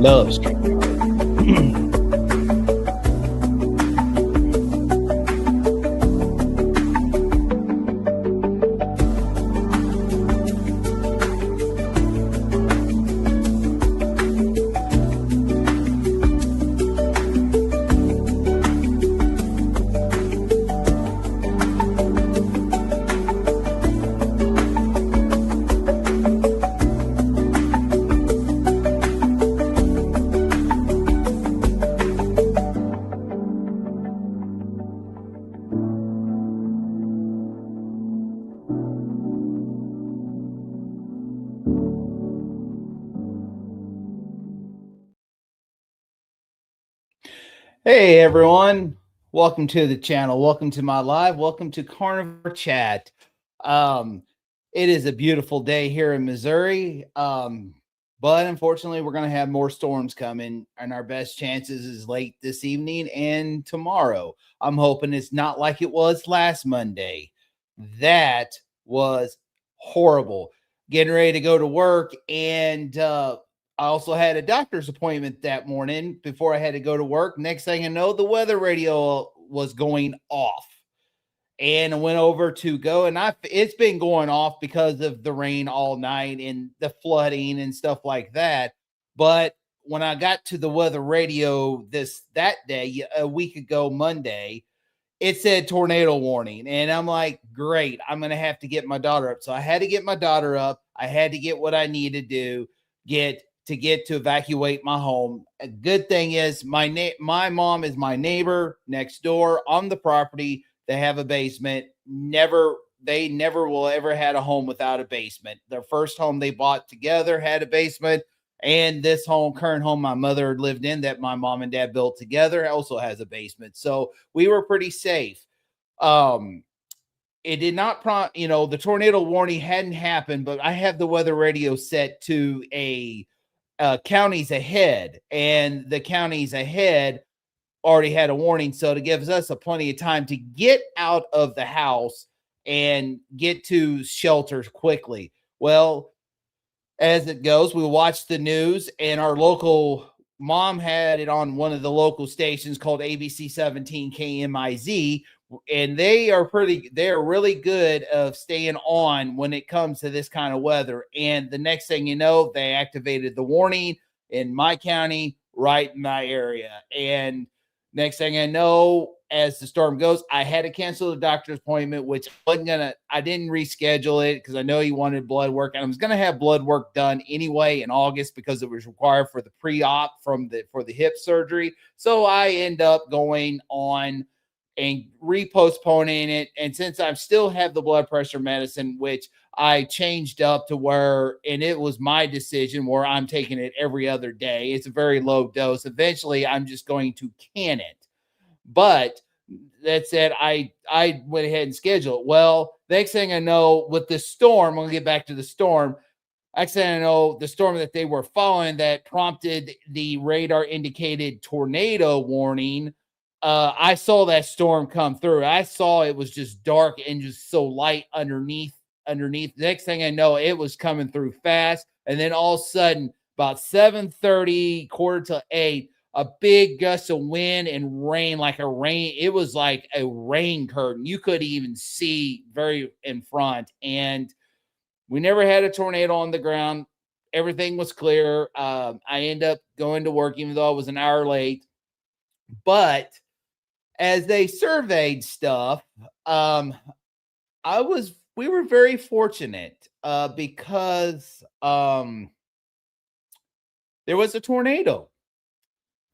love StreamYard. Hey everyone, welcome to the channel. Welcome to my live. Welcome to Carnivore Chat. Um, it is a beautiful day here in Missouri, but unfortunately, we're going to have more storms coming, and our best chances is late this evening and tomorrow. I'm hoping it's not like it was last Monday. That was horrible. Getting ready to go to work, and I also had a doctor's appointment that morning before I had to go to work. Next thing I know, the weather radio was going off. And I went over to go, and it's been going off because of the rain all night and the flooding and stuff like that. But when I got to the weather radio that day, a week ago, Monday, it said tornado warning. And I'm like, great, I'm going to have to get my daughter up. So I had to get my daughter up. I had to get what I needed to do, get to evacuate my home. A good thing is my mom is my neighbor next door on the property. They have a basement. They never will ever had a home without a basement. Their first home they bought together had a basement. And this current home my mother lived in that my mom and dad built together also has a basement. So we were pretty safe. It did not the tornado warning hadn't happened, but I have the weather radio set to a counties ahead, and the counties ahead already had a warning. So to give us plenty of time to get out of the house and get to shelters quickly. Well, as it goes, we watched the news, and our local mom had it on one of the local stations called ABC 17 KMIZ, and they are really good of staying on when it comes to this kind of weather. And the next thing you know, they activated the warning in my county, right in my area. And next thing I know, as the storm goes, I had to cancel the doctor's appointment, which I didn't reschedule it because I know he wanted blood work, and I was going to have blood work done anyway in August because it was required for the pre-op for the hip surgery. So I end up going on and repostponing it. And since I still have the blood pressure medicine, which I changed up to where, and it was my decision where I'm taking it every other day. It's a very low dose. Eventually, I'm just going to can it. But that said, I went ahead and scheduled it. Well, next thing I know, with the storm, I'm going to get back to the storm. Next thing I know, the storm that they were following that prompted the radar indicated tornado warning. I saw that storm come through. I saw it was just dark and just so light underneath. Next thing I know, it was coming through fast. And then all of a sudden, about 7:30, 7:45, a big gust of wind and rain, it was like a rain curtain. You couldn't even see very in front. And we never had a tornado on the ground. Everything was clear. I ended up going to work, even though I was an hour late. But as they surveyed stuff, we were very fortunate because there was a tornado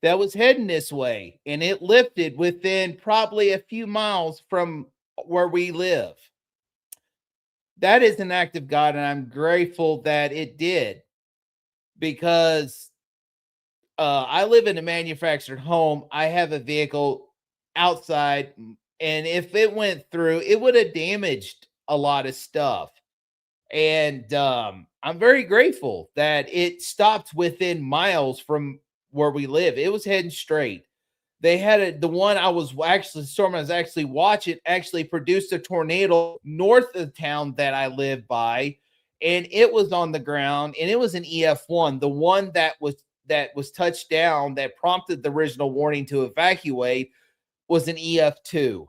that was heading this way, and it lifted within probably a few miles from where we live. That is an act of God, and I'm grateful that it did, because I live in a manufactured home. I have a vehicle outside, and if it went through, it would have damaged a lot of stuff. And I'm very grateful that it stopped within miles from where we live. It was heading straight. They had the one the storm I was actually watching actually produced a tornado north of town that I live by, and it was on the ground, and it was an EF1, the one that was that was touched down that prompted the original warning to evacuate was an EF2.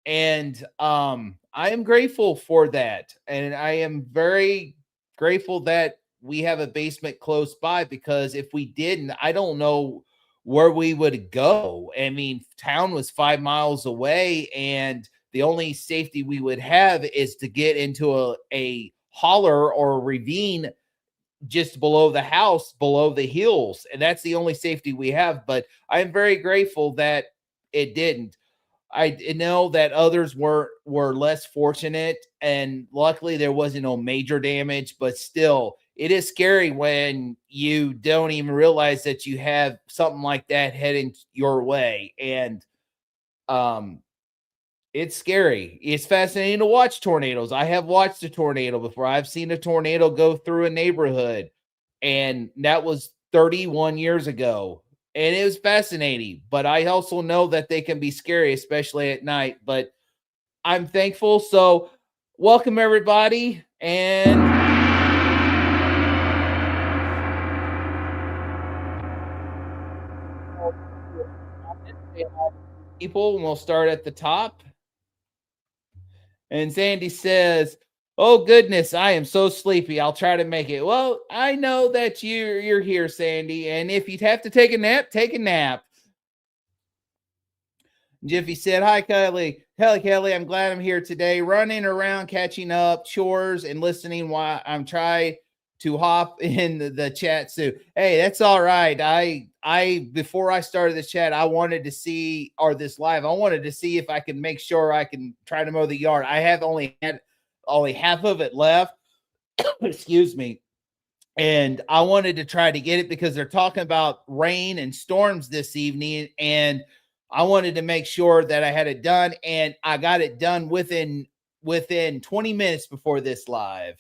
And I am grateful for that. And I am very grateful that we have a basement close by, because if we didn't, I don't know where we would go. I mean, town was 5 miles away, and the only safety we would have is to get into a holler or a ravine just below the house, below the hills. And that's the only safety we have. But I'm very grateful that it didn't. I know that others were less fortunate, and luckily there wasn't no major damage, but still, it is scary when you don't even realize that you have something like that heading your way. And um it's scary. It's fascinating to watch tornadoes. I have watched a tornado before. I've seen a tornado go through a neighborhood, and that was 31 years ago. And it was fascinating. But I also know that they can be scary, especially at night. But I'm thankful. So, welcome everybody. And people, and we'll start at the top. And Sandy says, "Oh goodness, I am so sleepy. I'll try to make it." Well, I know that you're here, Sandy, and if you'd have to take a nap, take a nap. Jiffy said, "Hi, Kelly. Kelly, I'm glad I'm here today. Running around, catching up, chores, and listening while I'm trying to hop in the chat soon." Hey, that's all right. I before I started this chat, I wanted to see, or this live, I wanted to see if I can make sure I can try to mow the yard. I have only half of it left. Excuse me. And I wanted to try to get it because they're talking about rain and storms this evening, and I wanted to make sure that I had it done, and I got it done within 20 minutes before this live.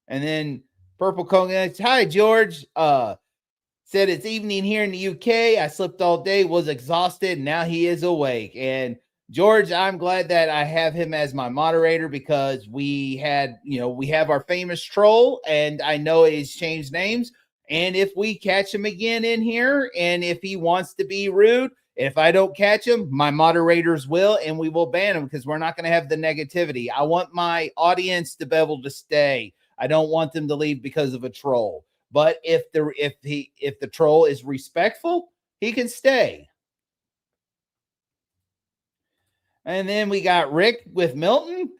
And then Purple Coconut, "Hi George, said it's evening here in the UK. I slept all day, was exhausted, and now he is awake." And George, I'm glad that I have him as my moderator, because we have our famous troll, and I know he's changed names. And if we catch him again in here, and if he wants to be rude, if I don't catch him, my moderators will, and we will ban him, because we're not going to have the negativity. I want my audience to be able to stay. I don't want them to leave because of a troll. But if the troll is respectful, he can stay. And then we got Rick with Milton.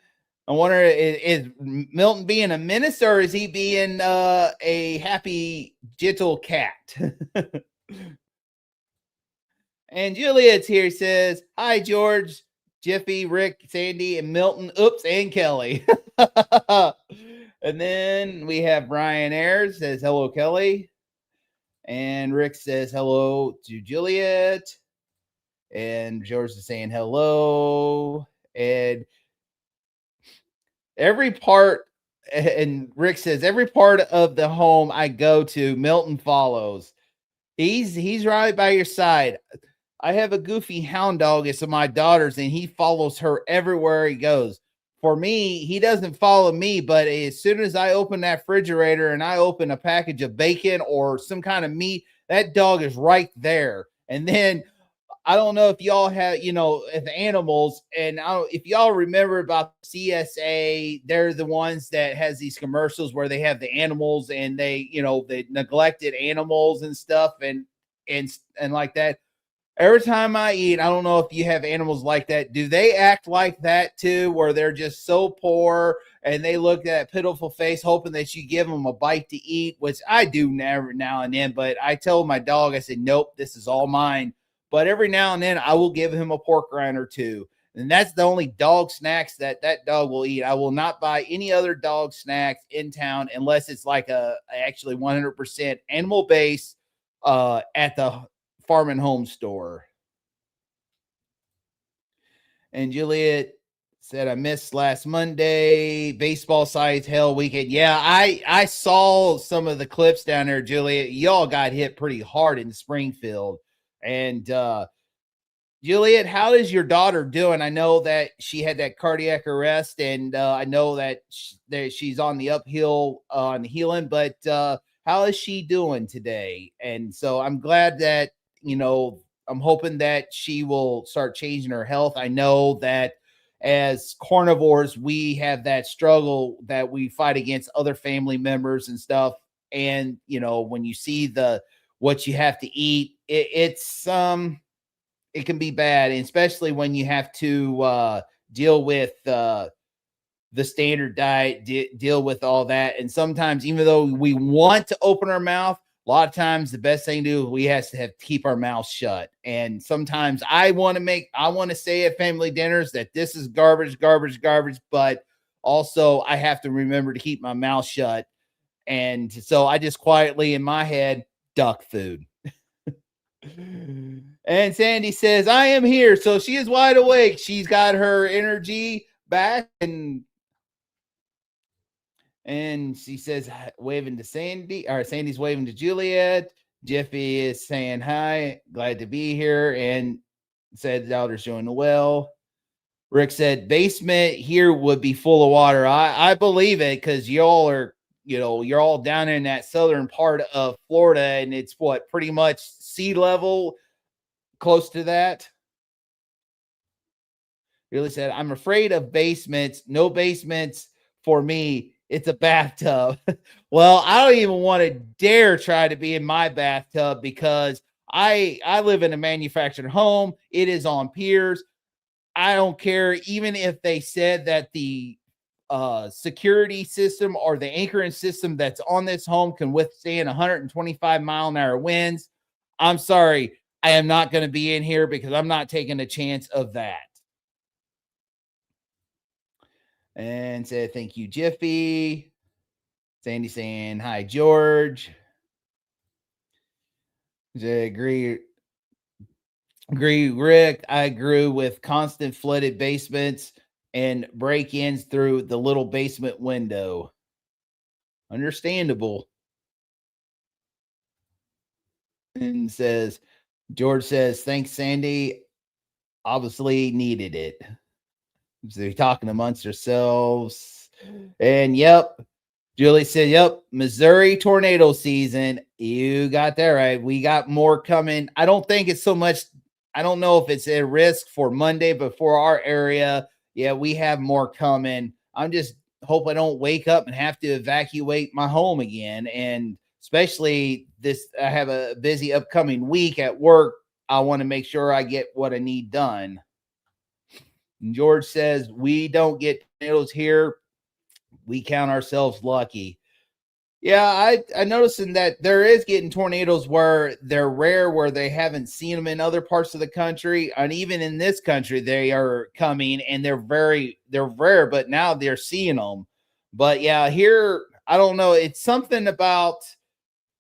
I wonder, is Milton being a menace, or is he being a happy, gentle cat? And Juliet's here, says, "Hi, George, Jiffy, Rick, Sandy, and Milton. Oops, and Kelly." And then we have Brian Ayers, says, "Hello, Kelly." And Rick says, "Hello to Juliet." And George is saying hello. And Rick says, "Every part of the home I go to, Milton follows. He's right by your side. I have a goofy hound dog. It's my daughter's, and he follows her everywhere he goes. For me, he doesn't follow me, but as soon as I open that refrigerator and I open a package of bacon or some kind of meat, that dog is right there." And then I don't know if y'all have, if animals, and if y'all remember about CSA, they're the ones that has these commercials where they have the animals, and they neglected animals and stuff, and like that. Every time I eat, I don't know if you have animals like that. Do they act like that too, where they're just so poor and they look at that pitiful face, hoping that you give them a bite to eat, which I do now and then. But I told my dog, I said, "Nope, this is all mine." But every now and then I will give him a pork rind or two. And that's the only dog snacks that dog will eat. I will not buy any other dog snacks in town unless it's like actually 100% animal base at the farm and home store. And Juliet said, "I missed last Monday. Baseball sides hell weekend." Yeah, I saw some of the clips down there, Juliet. Y'all got hit pretty hard in Springfield. And Juliet, how is your daughter doing? I know that she had that cardiac arrest, and I know that she's on the uphill on healing. But how is she doing today? And so I'm glad that, I'm hoping that she will start changing her health. I know that as carnivores, we have that struggle that we fight against other family members and stuff. And, when you see what you have to eat, it can be bad, and especially when you have to deal with the standard diet, deal with all that. And sometimes, even though we want to open our mouth, a lot of times the best thing to do, we have to keep our mouth shut. And sometimes I want to say at family dinners that this is garbage, garbage, garbage, but also I have to remember to keep my mouth shut. And so I just quietly in my head, duck food. And Sandy says, I am here. So she is wide awake. She's got her energy back, and she says, waving to Sandy, or Sandy's waving to Juliet. Jeffy is saying hi, glad to be here, and said the daughter's doing well. Rick said, basement here would be full of water. I believe it, because y'all are, you're all down in that southern part of Florida, and it's pretty much sea level, close to that. Really said, I'm afraid of basements. No basements for me. It's a bathtub. Well, I don't even want to dare try to be in my bathtub, because I live in a manufactured home. It is on piers. I don't care, even if they said that the security system or the anchoring system that's on this home can withstand 125-mile-an-hour winds. I'm sorry, I am not going to be in here, because I'm not taking a chance of that. And said, thank you, Jiffy. Sandy saying, hi, George. Agree, Rick. I agree with constant flooded basements and break-ins through the little basement window. Understandable. And George says, thanks, Sandy. Obviously needed it. So they're talking amongst ourselves. And yep, Julie said, yep, Missouri tornado season. You got that right. We got more coming. I don't think it's so much. I don't know if it's a risk for Monday, but for our area, yeah, we have more coming. I'm just hope I don't wake up and have to evacuate my home again. And especially I have a busy upcoming week at work. I want to make sure I get what I need done. And George says, we don't get tornadoes here. We count ourselves lucky. Yeah, I noticing that there is getting tornadoes where they're rare, where they haven't seen them in other parts of the country, and even in this country they are coming, and they're rare, but now they're seeing them. But yeah, here I don't know. It's something about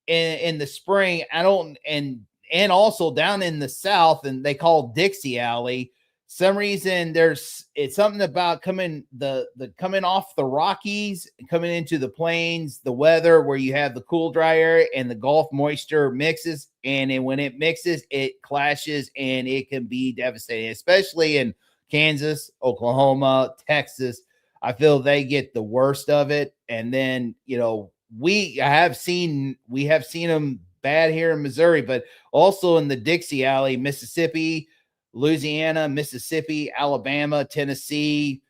in the spring. I don't and also down in the south, and they call Dixie Alley. Some reason it's something about coming off the Rockies, coming into the plains, the weather where you have the cool dry area and the Gulf moisture mixes, and when it mixes, it clashes, and it can be devastating, especially in Kansas, Oklahoma, Texas. I feel they get the worst of it, and then we have seen them bad here in Missouri, but also in the Dixie Alley, Mississippi, Louisiana, Mississippi, Alabama, Tennessee,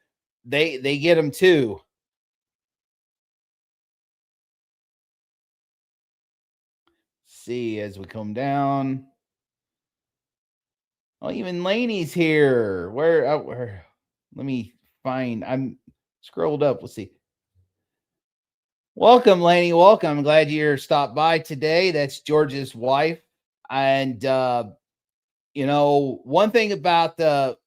they get them too. See, as we come down. Oh, even Laney's here. Where? Let me find. I'm scrolled up. Let's see. Welcome, Laney. Welcome. I'm glad you're stopped by today. That's George's wife. And one thing about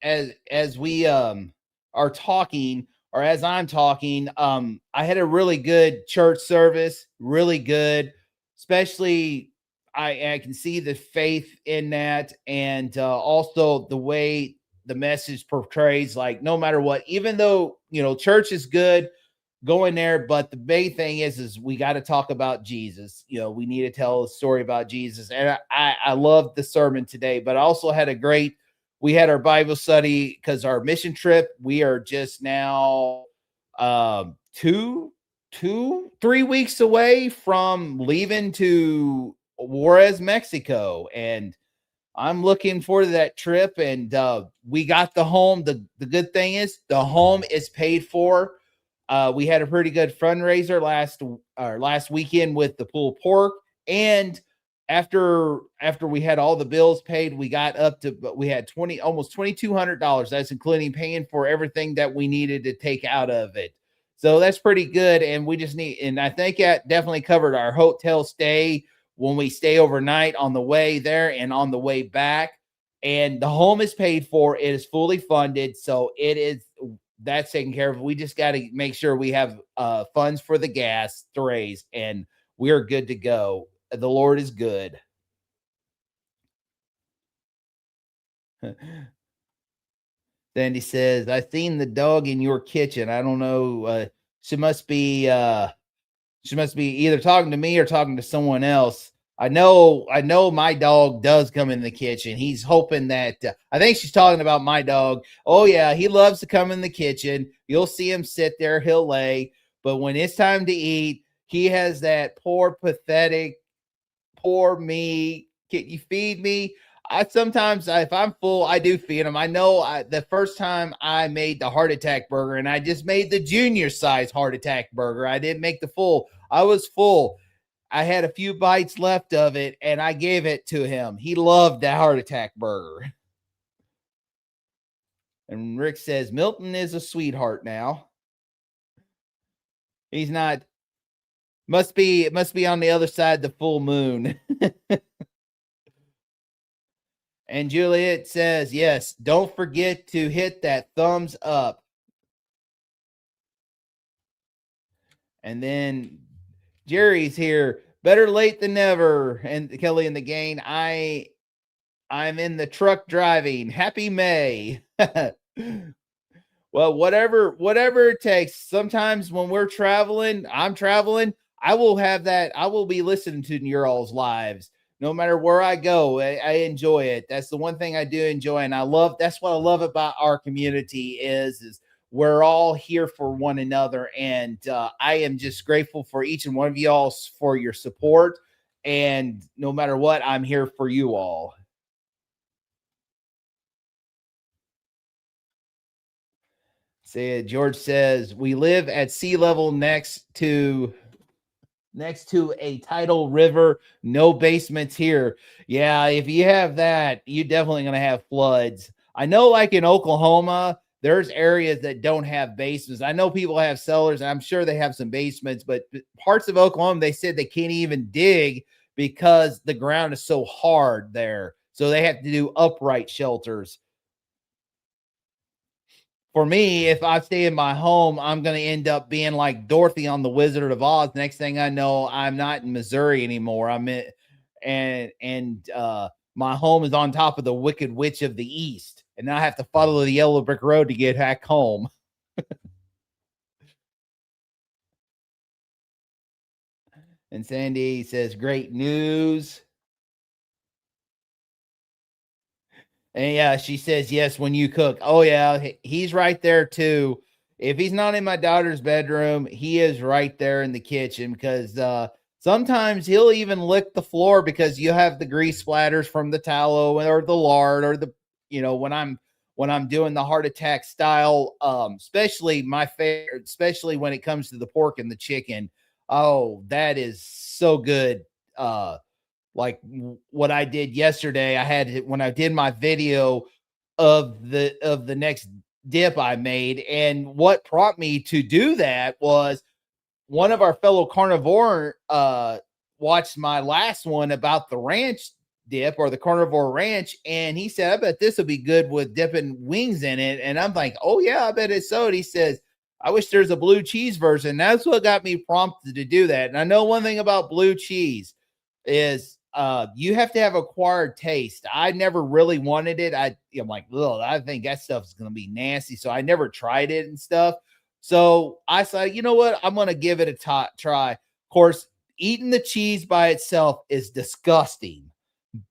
as we are talking, or as I'm talking, I had a really good church service, really good, especially I can see the faith in that, and also the way the message portrays, like no matter what, even though church is good, go in there, but the big thing is we got to talk about Jesus. We need to tell a story about Jesus. And I loved the sermon today, but I also had we had our Bible study, because our mission trip, we are just now 2 2, 3 weeks away from leaving to Juarez, Mexico, and I'm looking forward to that trip. And we got the home. The good thing is the home is paid for. We had a pretty good fundraiser last weekend with the pulled pork, and after we had all the bills paid, we got up to, but we had almost $2,200. That's including paying for everything that we needed to take out of it. So that's pretty good. And we just need, and I think that definitely covered our hotel stay when we stay overnight on the way there and on the way back. And the home is paid for, it is fully funded. So that's taken care of. We just got to make sure we have funds for the gas to raise, and we're good to go. The Lord is good. Sandy says, I seen the dog in your kitchen. I don't know. She must be either talking to me or talking to someone else. I know my dog does come in the kitchen. He's hoping that I think she's talking about my dog. Oh yeah, he loves to come in the kitchen. You'll see him sit there, he'll lay, but when it's time to eat, he has that poor pathetic poor me. Can you feed me? I sometimes, if I'm full, I do feed him. I know the first time I made the heart attack burger, and I just made the junior size heart attack burger. I didn't make the full. I was full. I had a few bites left of it, and I gave it to him. He loved that heart attack burger. And Rick says Milton is a sweetheart now. He's not. Must be on the other side of the full moon. And Juliet says, yes, don't forget to hit that thumbs up. And then Jerry's here. Better late than never. And Kelly and the gang, I'm in the truck driving. Happy May. Well, whatever it takes. Sometimes when I'm traveling, I will be listening to your all's lives. No matter where I go, I enjoy it. That's the one thing I do enjoy. And that's what I love about our community is we're all here for one another. And I am just grateful for each and one of y'all for your support. And no matter what, I'm here for you all. George says, we live at sea level next to a tidal river, no basements here. Yeah, if you have that, you're definitely going to have floods. I know, like in Oklahoma, there's areas that don't have basements. I know people have cellars, and I'm sure they have some basements, but parts of Oklahoma, they said they can't even dig because the ground is so hard there. So they have to do upright shelters. For me, if I stay in my home, I'm going to end up being like Dorothy on the Wizard of Oz. Next thing I know, I'm not in Missouri anymore. I'm in, and my home is on top of the Wicked Witch of the East, and now I have to follow the yellow brick road to get back home. And Sandy says, great news. And yeah, she says, yes, when you cook. Oh, yeah, he's right there too. If he's not in my daughter's bedroom, he is right there in the kitchen because sometimes he'll even lick the floor because you have the grease splatters from the tallow or the lard or when I'm doing the heart attack style, especially my favorite, especially when it comes to the pork and the chicken. Oh, that is so good. Like what I did yesterday, when I did my video of the next dip I made, and what prompted me to do that was one of our fellow carnivore watched my last one about the ranch dip or the carnivore ranch, and he said, I bet this will be good with dipping wings in it. And I'm like, oh yeah, I bet it's so. And he says, I wish there's a blue cheese version. That's what got me prompted to do that. And I know one thing about blue cheese is you have to have acquired taste. I never really wanted it. I'm like, oh, I think that stuff is going to be nasty. So I never tried it and stuff. So I said, you know what? I'm going to give it a try. Of course, eating the cheese by itself is disgusting,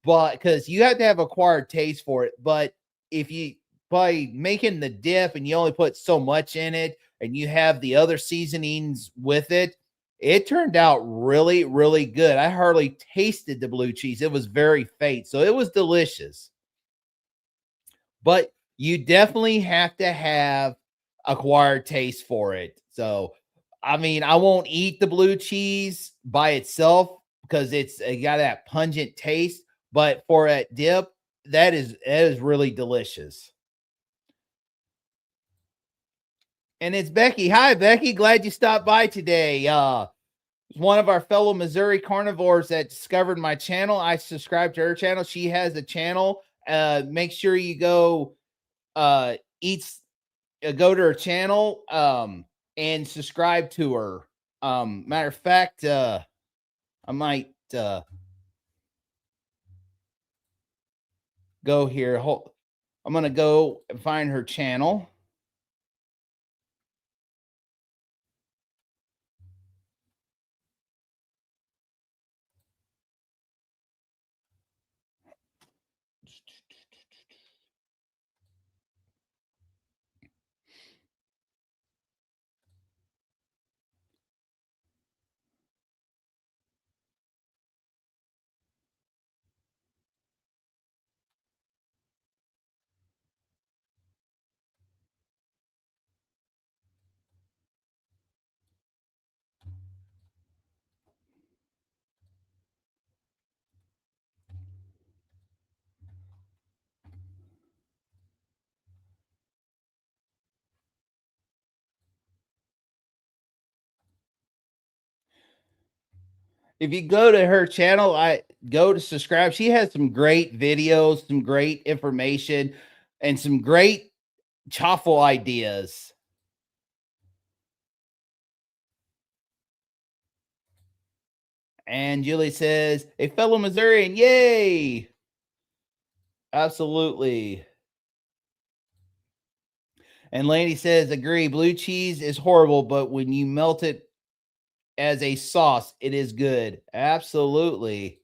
but because you have to have acquired taste for it. But if you by making the dip and you only put so much in it and you have the other seasonings with it, it turned out really, really good. I hardly tasted the blue cheese. It was very faint. So it was delicious. But you definitely have to have acquired taste for it. So, I mean, I won't eat the blue cheese by itself because it got that pungent taste. But for a dip, that is really delicious. And it's Becky. Hi, Becky. Glad you stopped by today. One of our fellow Missouri carnivores that discovered my channel. I subscribed to her channel. She has a channel. Make sure you go eats go to her channel and subscribe to her. Matter of fact, I might go here. I'm gonna go and find her channel. If you go to her channel, I go to subscribe. She has some great videos, some great information, and some great chaffle ideas. And Julie says, a fellow Missourian, yay! Absolutely. And Laney says, agree, blue cheese is horrible, but when you melt it as a sauce, it is good. Absolutely.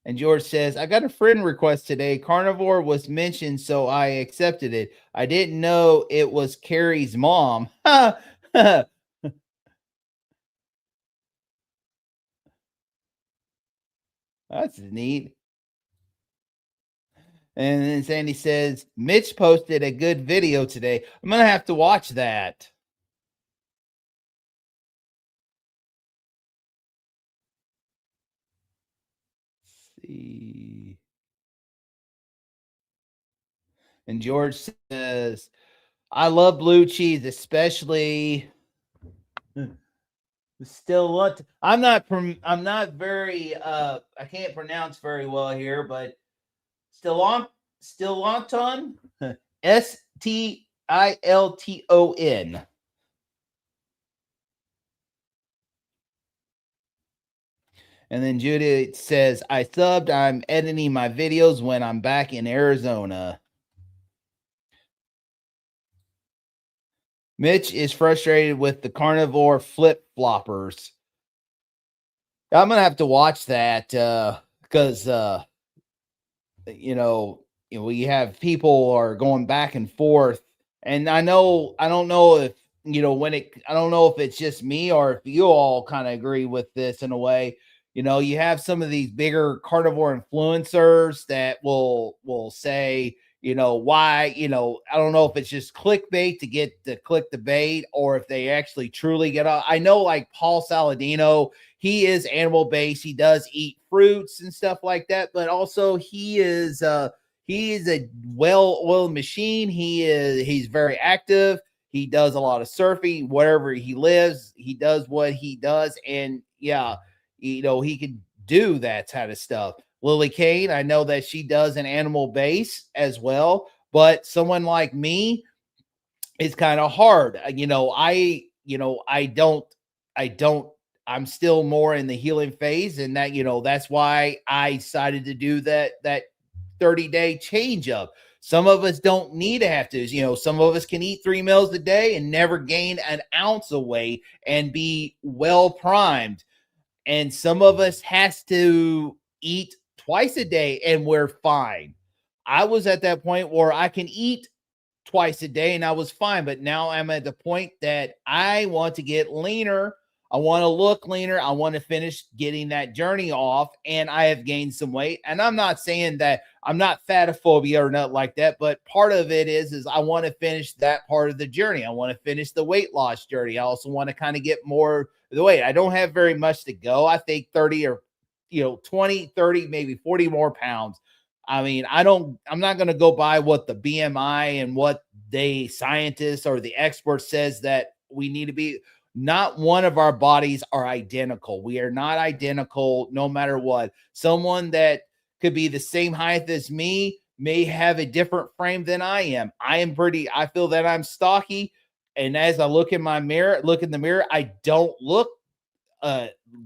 And George says, I got a friend request today. Carnivore was mentioned, so I accepted it. I didn't know it was Carrie's mom. That's neat. And then Sandy says, Mitch posted a good video today. I'm going to have to watch that. Let's see. And George says, I love blue cheese, especially still. I'm not very. I can't pronounce very well here, but Stilonton, Stilton. And then Judith says, I subbed. I'm editing my videos when I'm back in Arizona. Mitch is frustrated with the carnivore flip floppers. I'm gonna have to watch that because we have people are going back and forth, and I don't know if I don't know if it's just me or if you all kind of agree with this in a way. You have some of these bigger carnivore influencers that will say, why, I don't know if it's just clickbait to get to click the bait or if they actually truly get out. I know like Paul Saladino, he is animal based. He does eat fruits and stuff like that, but also he is a well-oiled machine. He's very active. He does a lot of surfing wherever he lives. He does what he does, and yeah, he could do that kind of stuff. Lily Kane, I know that she does an animal base as well, but someone like me, it's kind of hard. I don't, I'm still more in the healing phase. And that's why I decided to do that 30-day change up. Some of us don't need to have to, some of us can eat 3 meals a day and never gain an ounce of weight and be well primed. And some of us has to eat twice a day and we're fine. I was at that point where I can eat twice a day and I was fine. But now I'm at the point that I want to get leaner. I want to look leaner. I want to finish getting that journey off. And I have gained some weight. And I'm not saying that I'm not fatophobia or not like that, but part of it is I want to finish that part of the journey. I want to finish the weight loss journey. I also want to kind of get more of the weight. I don't have very much to go. I think 30 or 20, 30, maybe 40 more pounds. I mean, I'm not going to go by what the BMI and what the scientists or the expert says that we need to be. Not one of our bodies are identical. We are not identical no matter what. Someone that could be the same height as me may have a different frame than I am. I feel that I'm stocky. And as I look in the mirror, I don't look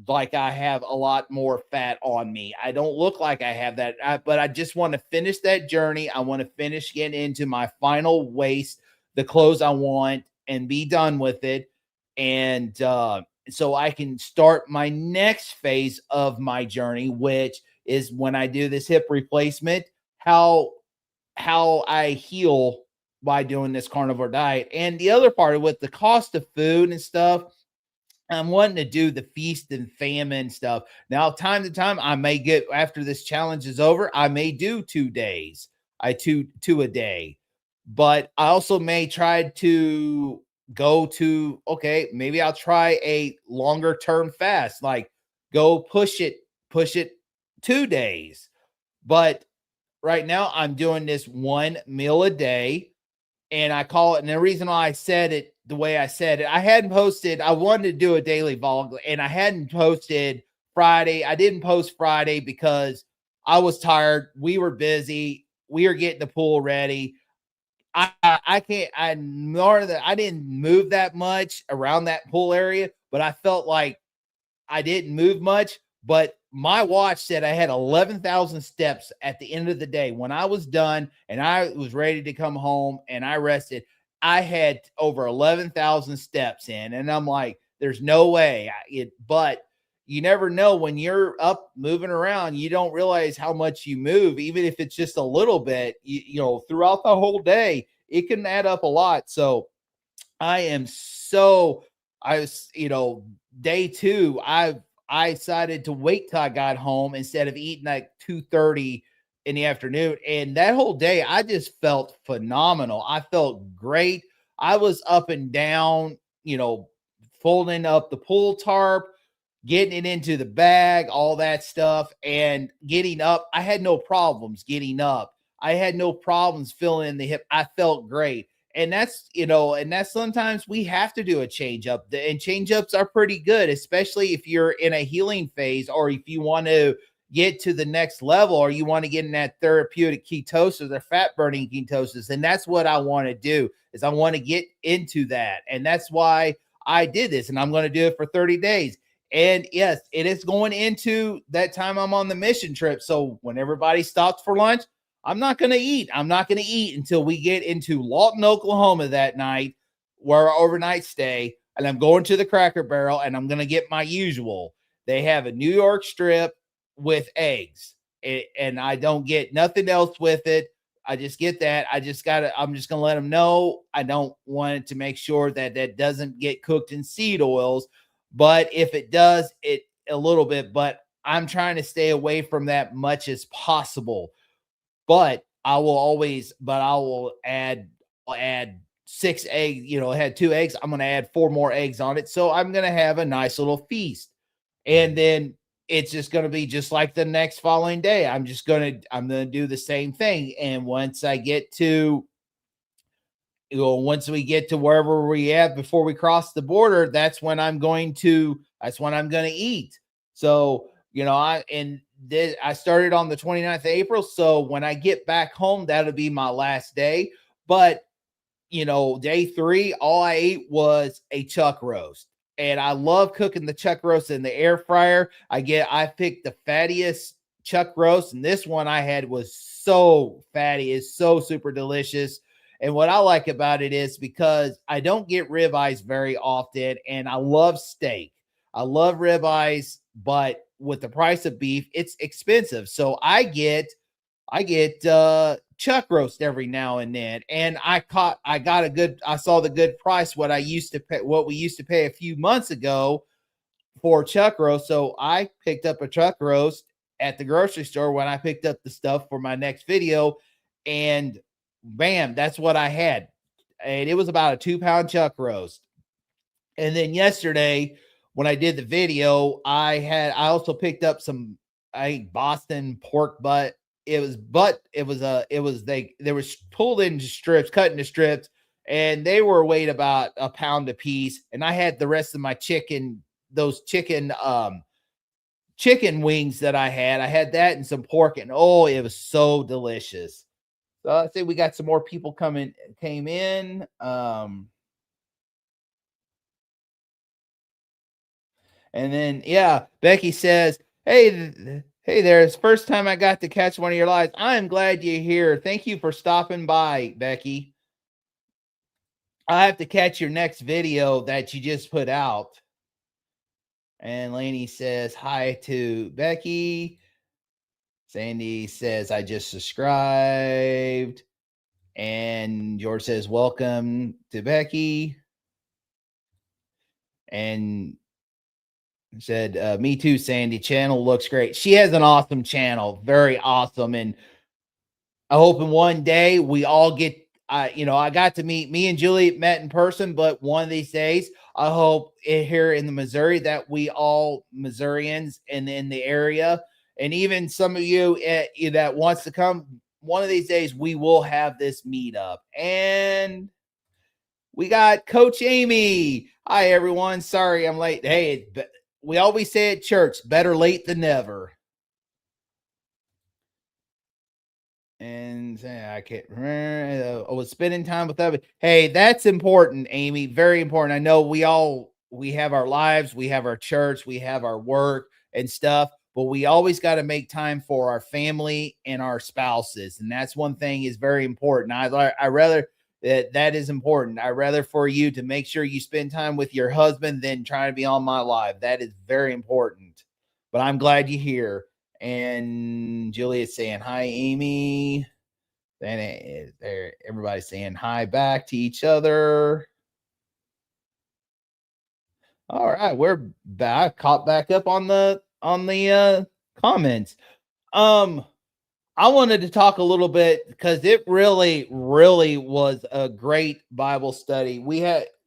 like I have a lot more fat on me. I don't look like I have that, but I just want to finish that journey. I want to finish getting into my final waist, the clothes I want, and be done with it. And so I can start my next phase of my journey, which is when I do this hip replacement, how I heal by doing this carnivore diet. And the other part of it, the cost of food and stuff, I'm wanting to do the feast and famine stuff. Now, time to time, I may get, after this challenge is over, I may do 2 days. Two a day. But I also may try to go to, okay, maybe I'll try a longer term fast, like go push it 2 days. But right now I'm doing this one meal a day, and I call it, and the reason why I said it the way I said it, I wanted to do a daily vlog, and I hadn't posted Friday. I didn't post Friday because I was tired. We were busy. We were getting the pool ready. I can't, I didn't move that much around that pool area, but I felt like I didn't move much, but my watch said I had 11,000 steps at the end of the day. When I was done and I was ready to come home and I rested, I had over 11,000 steps in. And I'm like, there's no way. But you never know when you're up moving around, you don't realize how much you move, even if it's just a little bit, throughout the whole day, it can add up a lot. So I was, day two, I decided to wait till I got home instead of eating like 2:30 in the afternoon. And that whole day, I just felt phenomenal. I felt great. I was up and down, folding up the pool tarp, getting it into the bag, all that stuff, and getting up. I had no problems getting up. I had no problems filling in the hip. I felt great. And that's sometimes we have to do a change up. And change ups are pretty good, especially if you're in a healing phase, or if you want to get to the next level, or you want to get in that therapeutic ketosis or fat burning ketosis. And that's what I want to do, is I want to get into that. And that's why I did this, and I'm going to do it for 30 days. And yes, it is going into that time I'm on the mission trip. So when everybody stops for lunch, I'm not going to eat. I'm not going to eat until we get into Lawton, Oklahoma that night, where our overnight stay. And I'm going to the Cracker Barrel, and I'm going to get my usual. They have a New York strip with eggs, and I don't get nothing else with it. I just get that. I'm just going to let them know. I don't want it to make sure that that doesn't get cooked in seed oils. But if it does, it a little bit, but I'm trying to stay away from that much as possible. But I will add 6 eggs, I had 2 eggs. I'm going to add 4 more eggs on it. So I'm going to have a nice little feast. And then it's just going to be just like the next following day. I'm going to do the same thing. And once we get to wherever we at before we cross the border, that's when I'm going to eat. So, I started on the 29th of April. So when I get back home, that'll be my last day. But, day 3, all I ate was a chuck roast. And I love cooking the chuck roast in the air fryer. I picked the fattiest chuck roast. And this one I had was so fatty. It's so super delicious. And what I like about it is because I don't get ribeyes very often, and I love steak. I love ribeyes, but with the price of beef, it's expensive. So I get chuck roast every now and then, and I saw the good price what we used to pay a few months ago for chuck roast. So I picked up a chuck roast at the grocery store when I picked up the stuff for my next video, and bam, that's what I had. And it was about a 2 pound chuck roast. And then yesterday, when I did the video, I also picked up some Boston pork butt. They were pulled into strips, cut into strips, and they were weighed about a pound a piece. And I had the rest of my those chicken wings that I had. I had that and some pork, and oh, it was so delicious. So I think we got some more people came in. And then, yeah, Becky says, hey there. It's the first time I got to catch one of your lives. I'm glad you're here. Thank you for stopping by, Becky. I have to catch your next video that you just put out. And Lainey says, hi to Becky. Sandy says, I just subscribed. And George says, welcome to Becky. And said, me too, Sandy. Channel looks great. She has an awesome channel, very awesome. And I hope in one day we all get, I got to me and Julie met in person, but one of these days, I hope here in the Missouri that we all Missourians and in the area, and even some of you that wants to come, one of these days we will have this meetup. And we got Coach Amy. Hi, everyone. Sorry I'm late. Hey, we always say at church, better late than never. And I can't remember. I was spending time with them. Hey, that's important, Amy. Very important. I know we have our lives, we have our church, we have our work and stuff, but we always got to make time for our family and our spouses. And that's one thing is very important. I rather that is important. I rather for you to make sure you spend time with your husband than trying to be on my live. That is very important. But I'm glad you're here. And Julia's saying hi, Amy. Then everybody's saying hi back to each other. All right, we're back. Caught back up on the comments. I wanted to talk a little bit because it really, really was a great Bible study.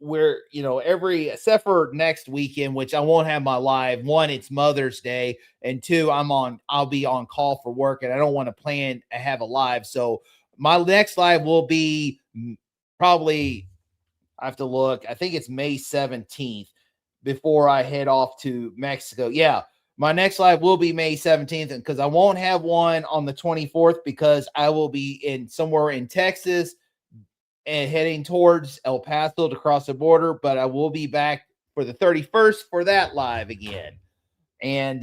Every except for next weekend, which I won't have my live. One, it's Mother's Day, and two, I'll be on call for work, and I don't want to have a live. So my next live will be probably, I have to look. I think it's May 17th before I head off to Mexico. Yeah. My next live will be May 17th because I won't have one on the 24th because I will be somewhere in Texas and heading towards El Paso to cross the border, but I will be back for the 31st for that live again. And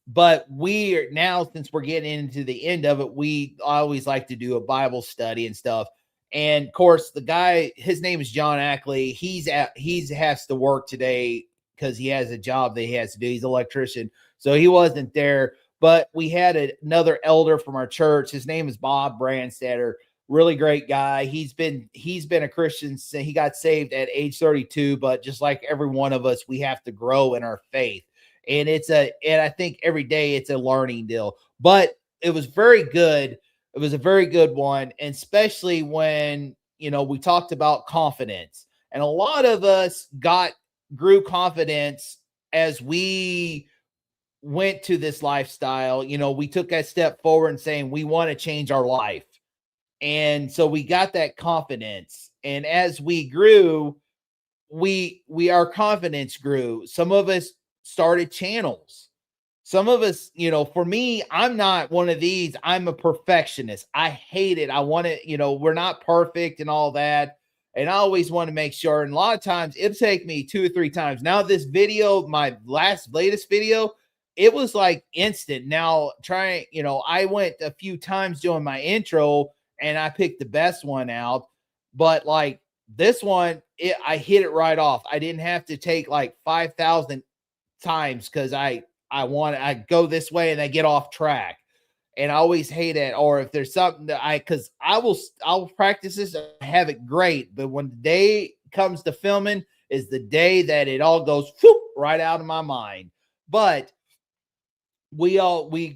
but we are now, since we're getting into the end of it, we always like to do a Bible study and stuff. And of course, the guy, his name is John Ackley. He has to work today because he has a job that he has to do. He's an electrician, so he wasn't there. But we had another elder from our church. His name is Bob Brandstetter. Really great guy. He's been a Christian since he got saved at age 32. But just like every one of us, we have to grow in our faith. And I think every day it's a learning deal. But it was very good. It was a very good one, and especially when we talked about confidence, and a lot of us grew confidence as we went to this lifestyle. We took that step forward and saying we want to change our life. And so we got that confidence. And as we grew, our confidence grew. Some of us started channels. Some of us, for me, I'm not one of these. I'm a perfectionist. I hate it. I want to, we're not perfect and all that. And I always want to make sure. And a lot of times it'll take me 2 or 3 times. Now, this video, my latest video, it was like instant. Now, I went a few times doing my intro and I picked the best one out. But like This one, I hit it right off. I didn't have to take like 5,000 times because I go this way and I get off track. And I always hate it. Or if there's something that because I'll practice this, I have it great. But when the day comes to filming, is the day that it all goes whoop, right out of my mind. But we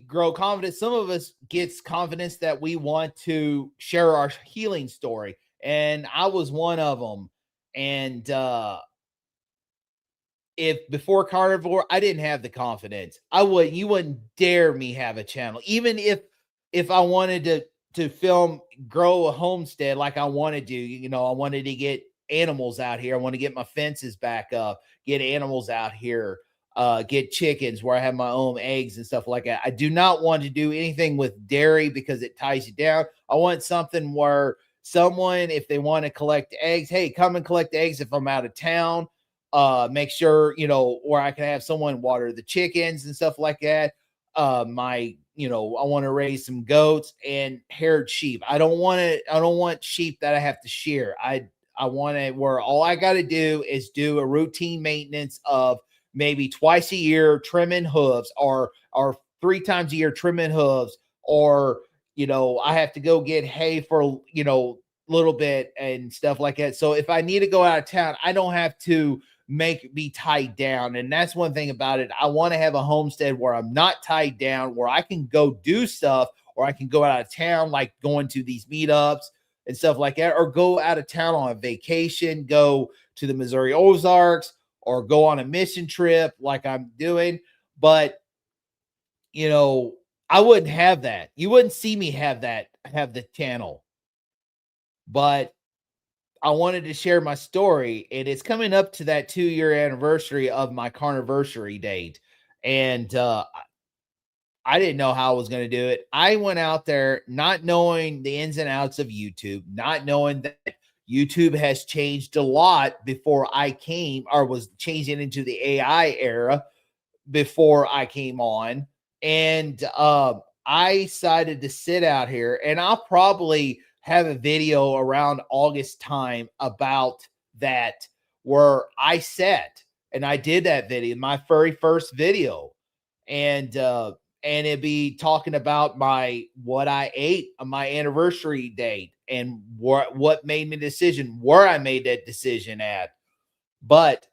grow confidence. Some of us gets confidence that we want to share our healing story, and I was one of them. And if before Carnivore, I didn't have the confidence. You wouldn't dare me have a channel. Even if I wanted to film grow a homestead like I wanted to, I wanted to get animals out here. I want to get my fences back up, get animals out here, get chickens where I have my own eggs and stuff like that. I do not want to do anything with dairy because it ties you down. I want something where someone, if they want to collect eggs, hey, come and collect eggs if I'm out of town. Make sure, or I can have someone water the chickens and stuff like that. I want to raise some goats and haired sheep. I don't want sheep that I have to shear. I want it where all I got to do is do a routine maintenance of maybe twice a year trimming hooves, or 3 times a year trimming hooves, or I have to go get hay for little bit and stuff like that. So if I need to go out of town, I don't have to make me tied down. And that's one thing about it. I want to have a homestead where I'm not tied down, where I can go do stuff, or I can go out of town, like going to these meetups and stuff like that, or go out of town on a vacation, go to the Missouri Ozarks, or go on a mission trip like I'm doing. But I wouldn't have that. You wouldn't see me have the channel. But I wanted to share my story, and it's coming up to that 2-year anniversary of my carniversary date. And I didn't know how I was going to do it. I went out there not knowing the ins and outs of YouTube, not knowing that YouTube has changed a lot before I came, or was changing into the AI era before I came on. And I decided to sit out here, and I'll probably have a video around August time about that, where I sat and I did that video, my very first video. And it'd be talking about what I ate on my anniversary date, and what made me decision, where I made that decision at. But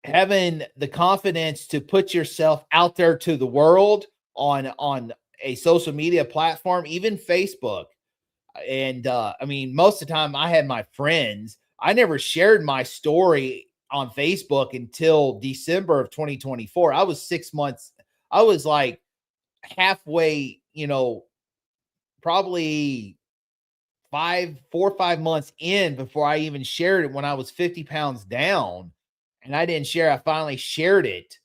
having the confidence to put yourself out there to the world on a social media platform, even Facebook. And I mean, most of the time I had my friends. I never shared my story on Facebook until December of 2024. I was 6 months. I was like halfway, probably 4 or 5 months in before I even shared it, when I was 50 pounds down. And I didn't share. I finally shared it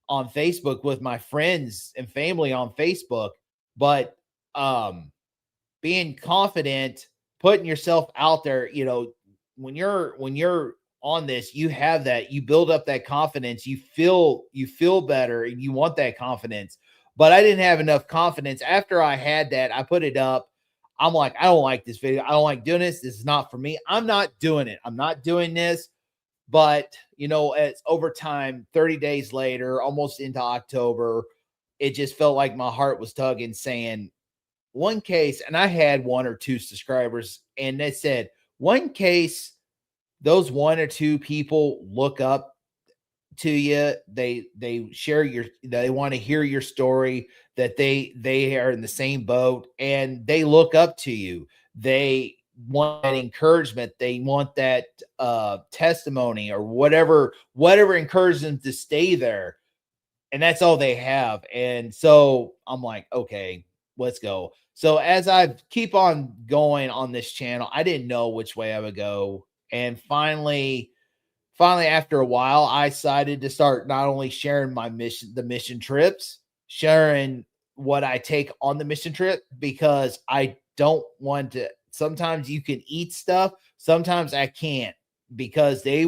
on Facebook with my friends and family on Facebook. But being confident, putting yourself out there, when you're on this, you have that, you build up that confidence, you feel better, and you want that confidence. But I didn't have enough confidence. After I had that, I put it up. I'm like, I don't like this video. I don't like doing this. This is not for me. I'm not doing it. I'm not doing this. But it's over time, 30 days later, almost into October, it just felt like my heart was tugging, saying, one case, and I had 1 or 2 subscribers, and they said, one case, those 1 or 2 people look up to you. They share they want to hear your story, that they are in the same boat, and they look up to you. They want that encouragement. They want that testimony, or whatever encourages them to stay there. And that's all they have. And so I'm like, okay, let's go. So as I keep on going on this channel, I didn't know which way I would go. And finally, after a while, I decided to start not only sharing the mission trips, sharing what I take on the mission trip, because I don't want to. Sometimes you can eat stuff, sometimes I can't, because it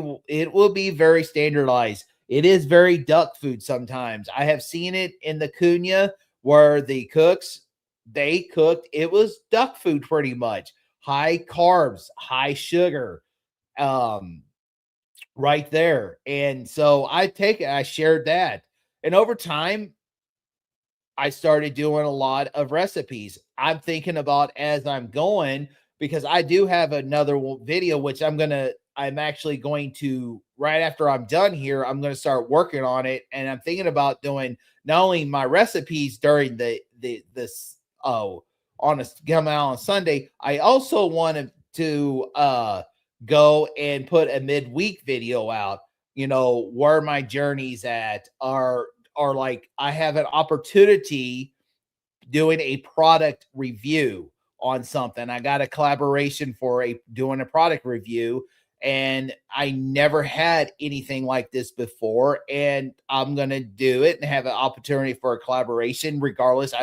will be very standardized. It is very duck food sometimes. I have seen it in the Cunha, where the cooks, they cooked, it was duck food pretty much. high carbs, high sugar, um, right there. And so I take it, I shared that. And over time, I started doing a lot of recipes. I'm thinking about as I'm going because I do have another video which I'm actually going to right after I'm done here, I'm going to start working on it and I'm thinking about doing not only my recipes during the this oh on a come out on Sunday, I also wanted to go and put a midweek video out, where my journeys at are like I have an opportunity doing a product review on something. I got a collaboration for a doing a product review and I never had anything like this before and I'm going to do it and have an opportunity for a collaboration regardless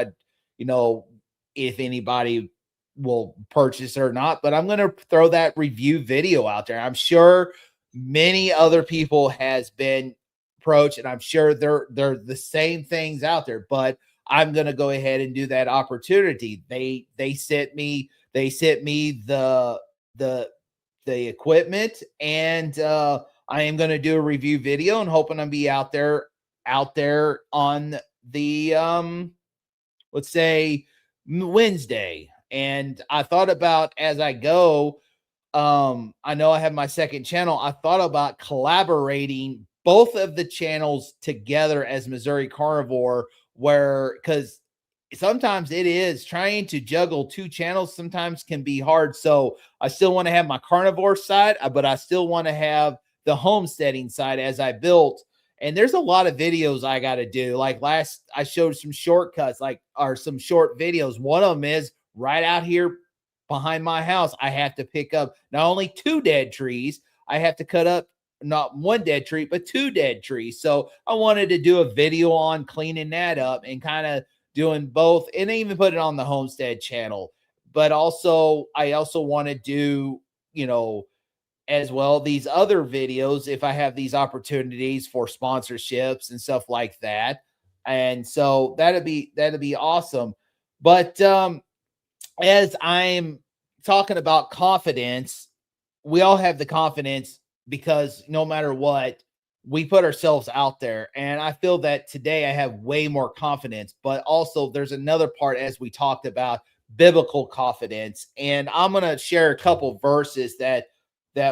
you know if anybody will purchase or not, but I'm going to throw that review video out there. I'm sure many other people has been approached and I'm sure they're the same things out there, but I'm going to go ahead and do that opportunity. They sent me the the equipment and I am going to do a review video and hoping I'll be out there on the let's say Wednesday. And I thought about as I go, I know I have my second channel. I thought about collaborating both of the channels together as Missouri Carnivore, where because sometimes it is trying to juggle two channels sometimes can be hard. So I still want to have my carnivore side, but I still want to have the homesteading side as I built. And there's a lot of videos I got to do. Like I showed some shortcuts, like or some short videos. One of them is right out here behind my house. I have to pick up not only two dead trees, I have to cut up not one dead tree, but two dead trees. So I wanted to do a video on cleaning that up and kind of doing both and even put it on the homestead channel. But also, I also want to do, as well these other videos if I have these opportunities for sponsorships and stuff like that. And so that'd be awesome. But as I'm talking about confidence, we all have the confidence because no matter what, we put ourselves out there. And I feel that today I have way more confidence, but also there's another part as we talked about biblical confidence. And I'm going to share a couple verses that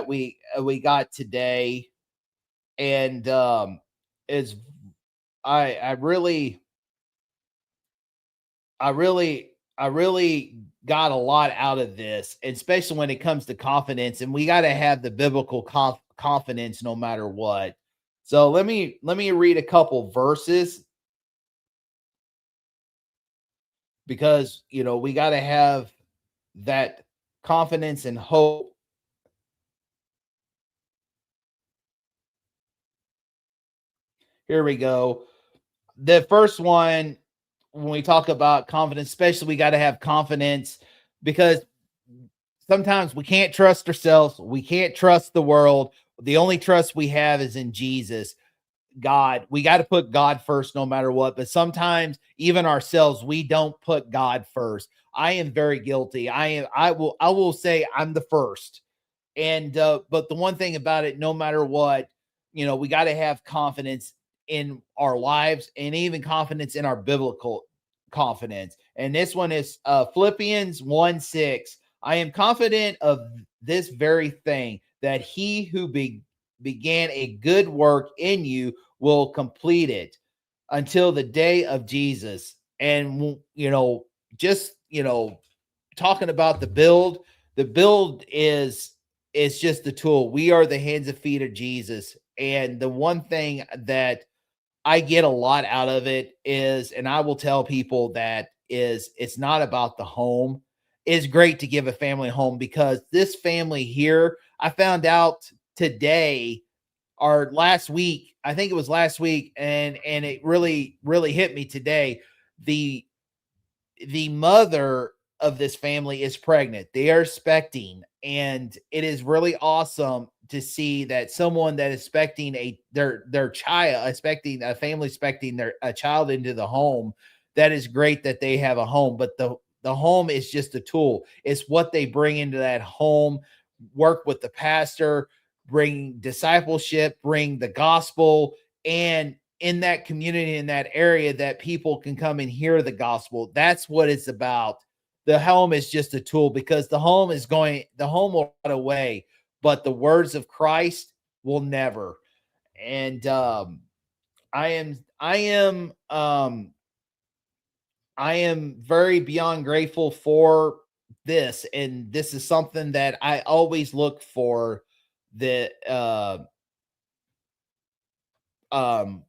we got today. And is I really I really, I really got a lot out of this, especially when it comes to confidence. And we got to have the biblical confidence no matter what. So let me read a couple verses because we got to have that confidence and hope. Here we go. The first one, when we talk about confidence, especially we got to have confidence because sometimes we can't trust ourselves. We can't trust the world. The only trust we have is in Jesus, God. We got to put God first no matter what. But sometimes even ourselves, we don't put God first. I am very guilty. I will say I'm the first. And but the one thing about it, no matter what, we got to have confidence in our lives and even confidence in our biblical confidence. And this one is Philippians 1:6. I am confident of this very thing that he who began a good work in you will complete it until the day of Jesus. And just talking about the build is just the tool. We are the hands and feet of Jesus. And the one thing that I get a lot out of it is, and I will tell people that is it's not about the home. It's great to give a family a home because this family here, I found out today or last week, I think it was last week, and it really, really hit me today. The the mother of this family is pregnant. They are expecting, and it is really awesome to see that someone that is expecting their child, expecting a family, expecting their a child into the home. That is great that they have a home, but the The home is just a tool. It's what they bring into that home, work with the pastor, bring discipleship, bring the gospel, and in that community, in that area, that people can come and hear the gospel. That's what it's about. The home is just a tool, because the home will run away, but the words of Christ will never. And I am very beyond grateful for this. And this is something that I always look for. The um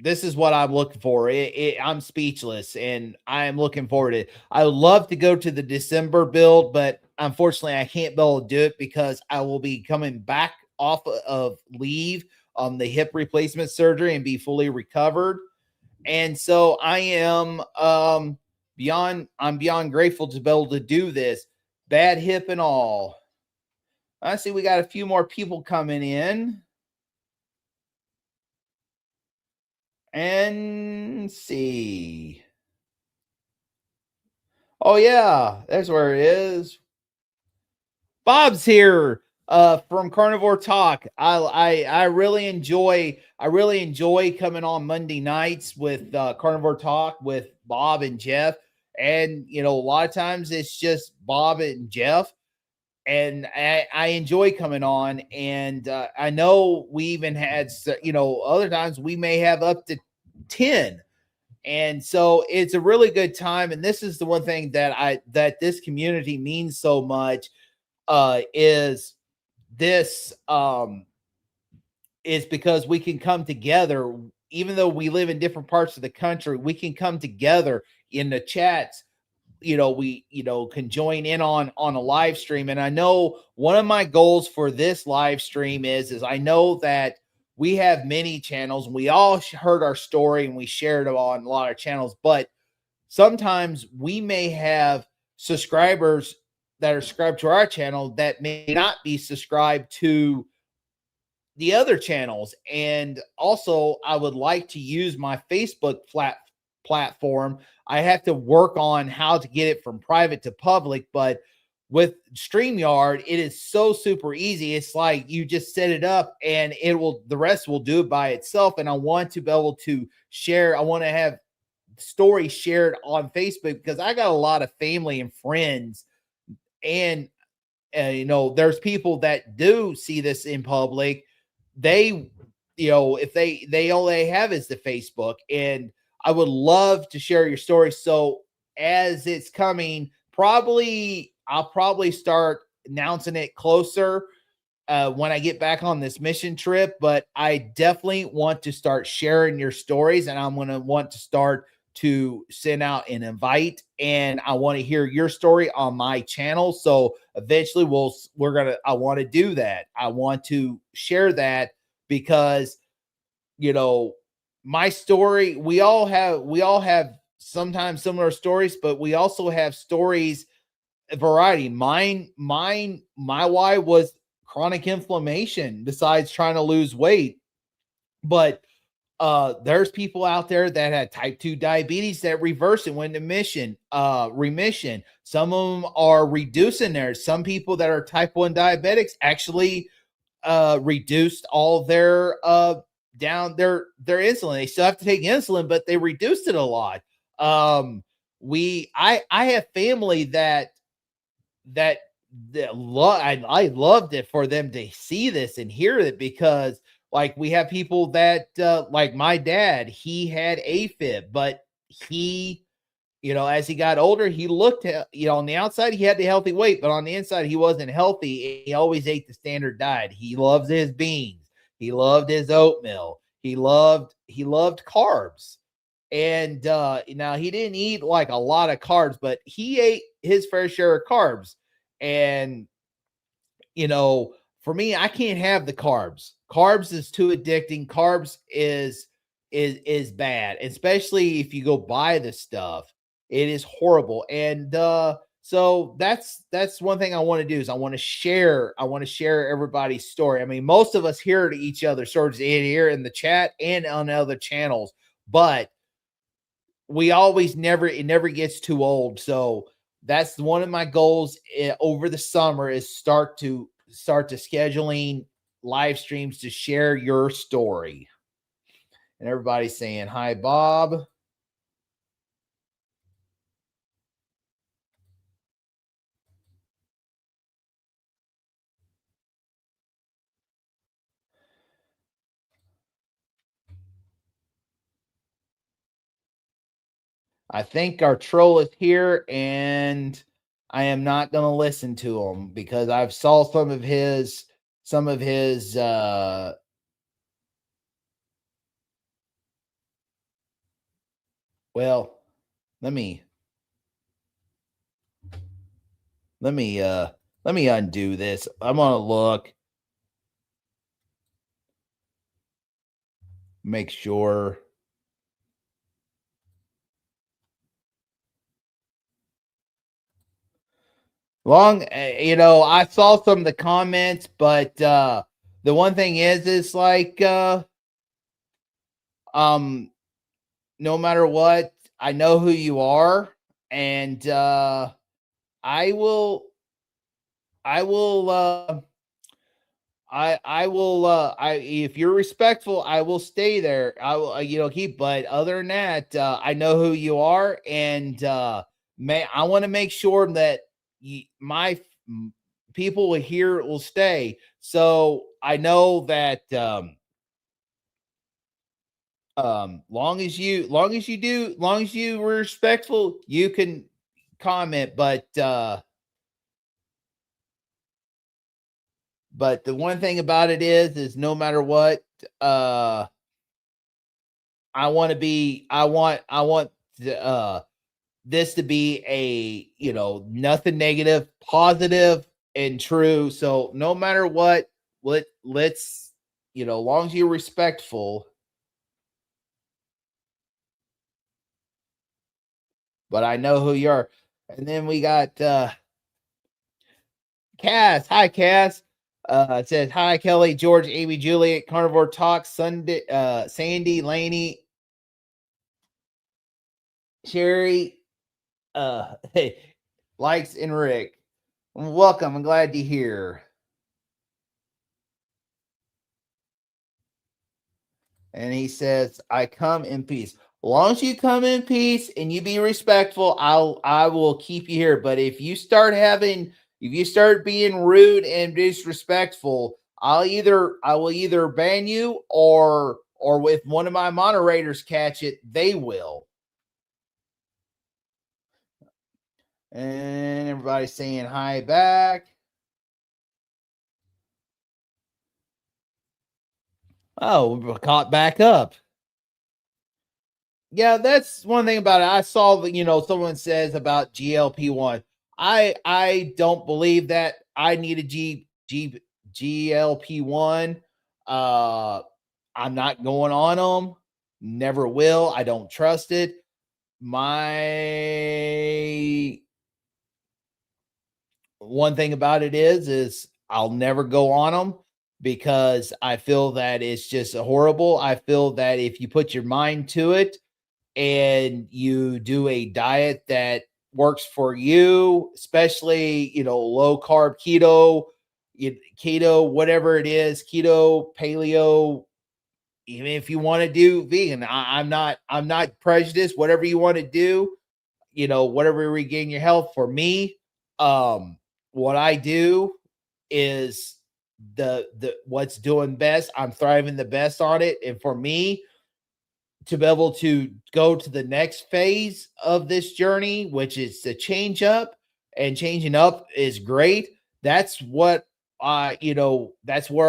this is what I'm looking for. I'm speechless, and I am looking forward to it. I would love to go to the December build, but unfortunately, I can't be able to do it because I will be coming back off of leave on the hip replacement surgery and be fully recovered. And so I am beyond grateful to be able to do this. Bad hip and all. I see we got a few more people coming in. And see. Oh yeah, that's where it is. Bob's here from Carnivore Talk. I really enjoy coming on Monday nights with Carnivore Talk with Bob and Jeff. And a lot of times it's just Bob and Jeff, and I enjoy coming on. And I know we even had other times we may have up to 10. And so it's a really good time. And this is the one thing that this community means so much, is this is because we can come together. Even though we live in different parts of the country, we can come together in the chats. We can join in on a live stream. And I know one of my goals for this live stream is I know that we have many channels, and we all heard our story and we shared it on a lot of channels, but sometimes we may have subscribers that are subscribed to our channel that may not be subscribed to the other channels. And also, I would like to use my Facebook platform. I have to work on how to get it from private to public, but with StreamYard, it is so super easy. It's like you just set it up and the rest will do it by itself. And I want to be able to share. I want to have stories shared on Facebook, because I got a lot of family and friends, and there's people that do see this in public. They if they all they have is the Facebook, and I would love to share your story. So as it's coming, I'll probably start announcing it closer when I get back on this mission trip. But I definitely want to start sharing your stories, and I'm going to want to start to send out an invite, and I want to hear your story on my channel. So eventually I want to do that. I want to share that, because my story, we all have sometimes similar stories, but we also have stories, a variety. My why was chronic inflammation, besides trying to lose weight. But there's people out there that had type 2 diabetes that reverse it, went to remission. Some of them are reducing theirs. Some people that are type 1 diabetics actually reduced all their down their insulin. They still have to take insulin, but they reduced it a lot. I have family that I loved it for them to see this and hear it, because like we have people that like my dad, he had AFib, but he as he got older, he looked at, on the outside, he had the healthy weight, but on the inside, he wasn't healthy. He always ate the standard diet. He loves his beans. He loved his oatmeal. He loved carbs. And now he didn't eat like a lot of carbs, but he ate his fair share of carbs. And, for me, I can't have the carbs. Carbs is too addicting. Carbs is bad, especially if you go buy the stuff. It is horrible. And so that's one thing I want to do, is I want to share everybody's story. I mean, most of us hear each other's stories here in the chat and on other channels, but it never gets too old. So That's one of my goals over the summer is start to scheduling live streams to share your story. And everybody's saying hi, Bob. I think our troll is here, and I am not going to listen to him because I've saw some of his well, let me let me uh let me undo this. I'm going to look, make sure. I saw some of the comments, but the one thing is like um no matter what, I know who you are, and I will I will I will I if you're respectful, I will stay there. I will keep, but other than that, I know who you are, and I want to make sure that my people here will stay. So I know that long as you were respectful, you can comment, but the one thing about it is no matter what, uh I want this to be a, nothing negative, positive and true. So no matter what, let's, long as you're respectful, but I know who you are. And then we got Cass. Hi, Cass. It says hi, Kelly, George, Amy, Juliet, Carnivore Talk, Sunday, Sandy, Laney, Sherry, hey, likes and Rick. Welcome. I'm glad you're here. And he says, I come in peace. As long as you come in peace and you be respectful, I will keep you here. But if you start being rude and disrespectful, I will either ban you or if one of my moderators catch it, they will. And everybody's saying hi back. Oh, we caught back up. Yeah, that's one thing about it. I saw that, someone says about GLP-1. I don't believe that I need a GLP-1. Uh I'm not going on them. Never will. I don't trust it. My one thing about it is I'll never go on them because I feel that it's just horrible. I feel that if you put your mind to it, and you do a diet that works for you, especially, low carb, keto, whatever it is, keto, paleo, even if you want to do vegan, I'm not prejudiced, whatever you want to do, whatever regain your health. For me, what I do is the what's doing best. I'm thriving the best on it. And for me, to be able to go to the next phase of this journey, which is to change up, and changing up is great. That's what where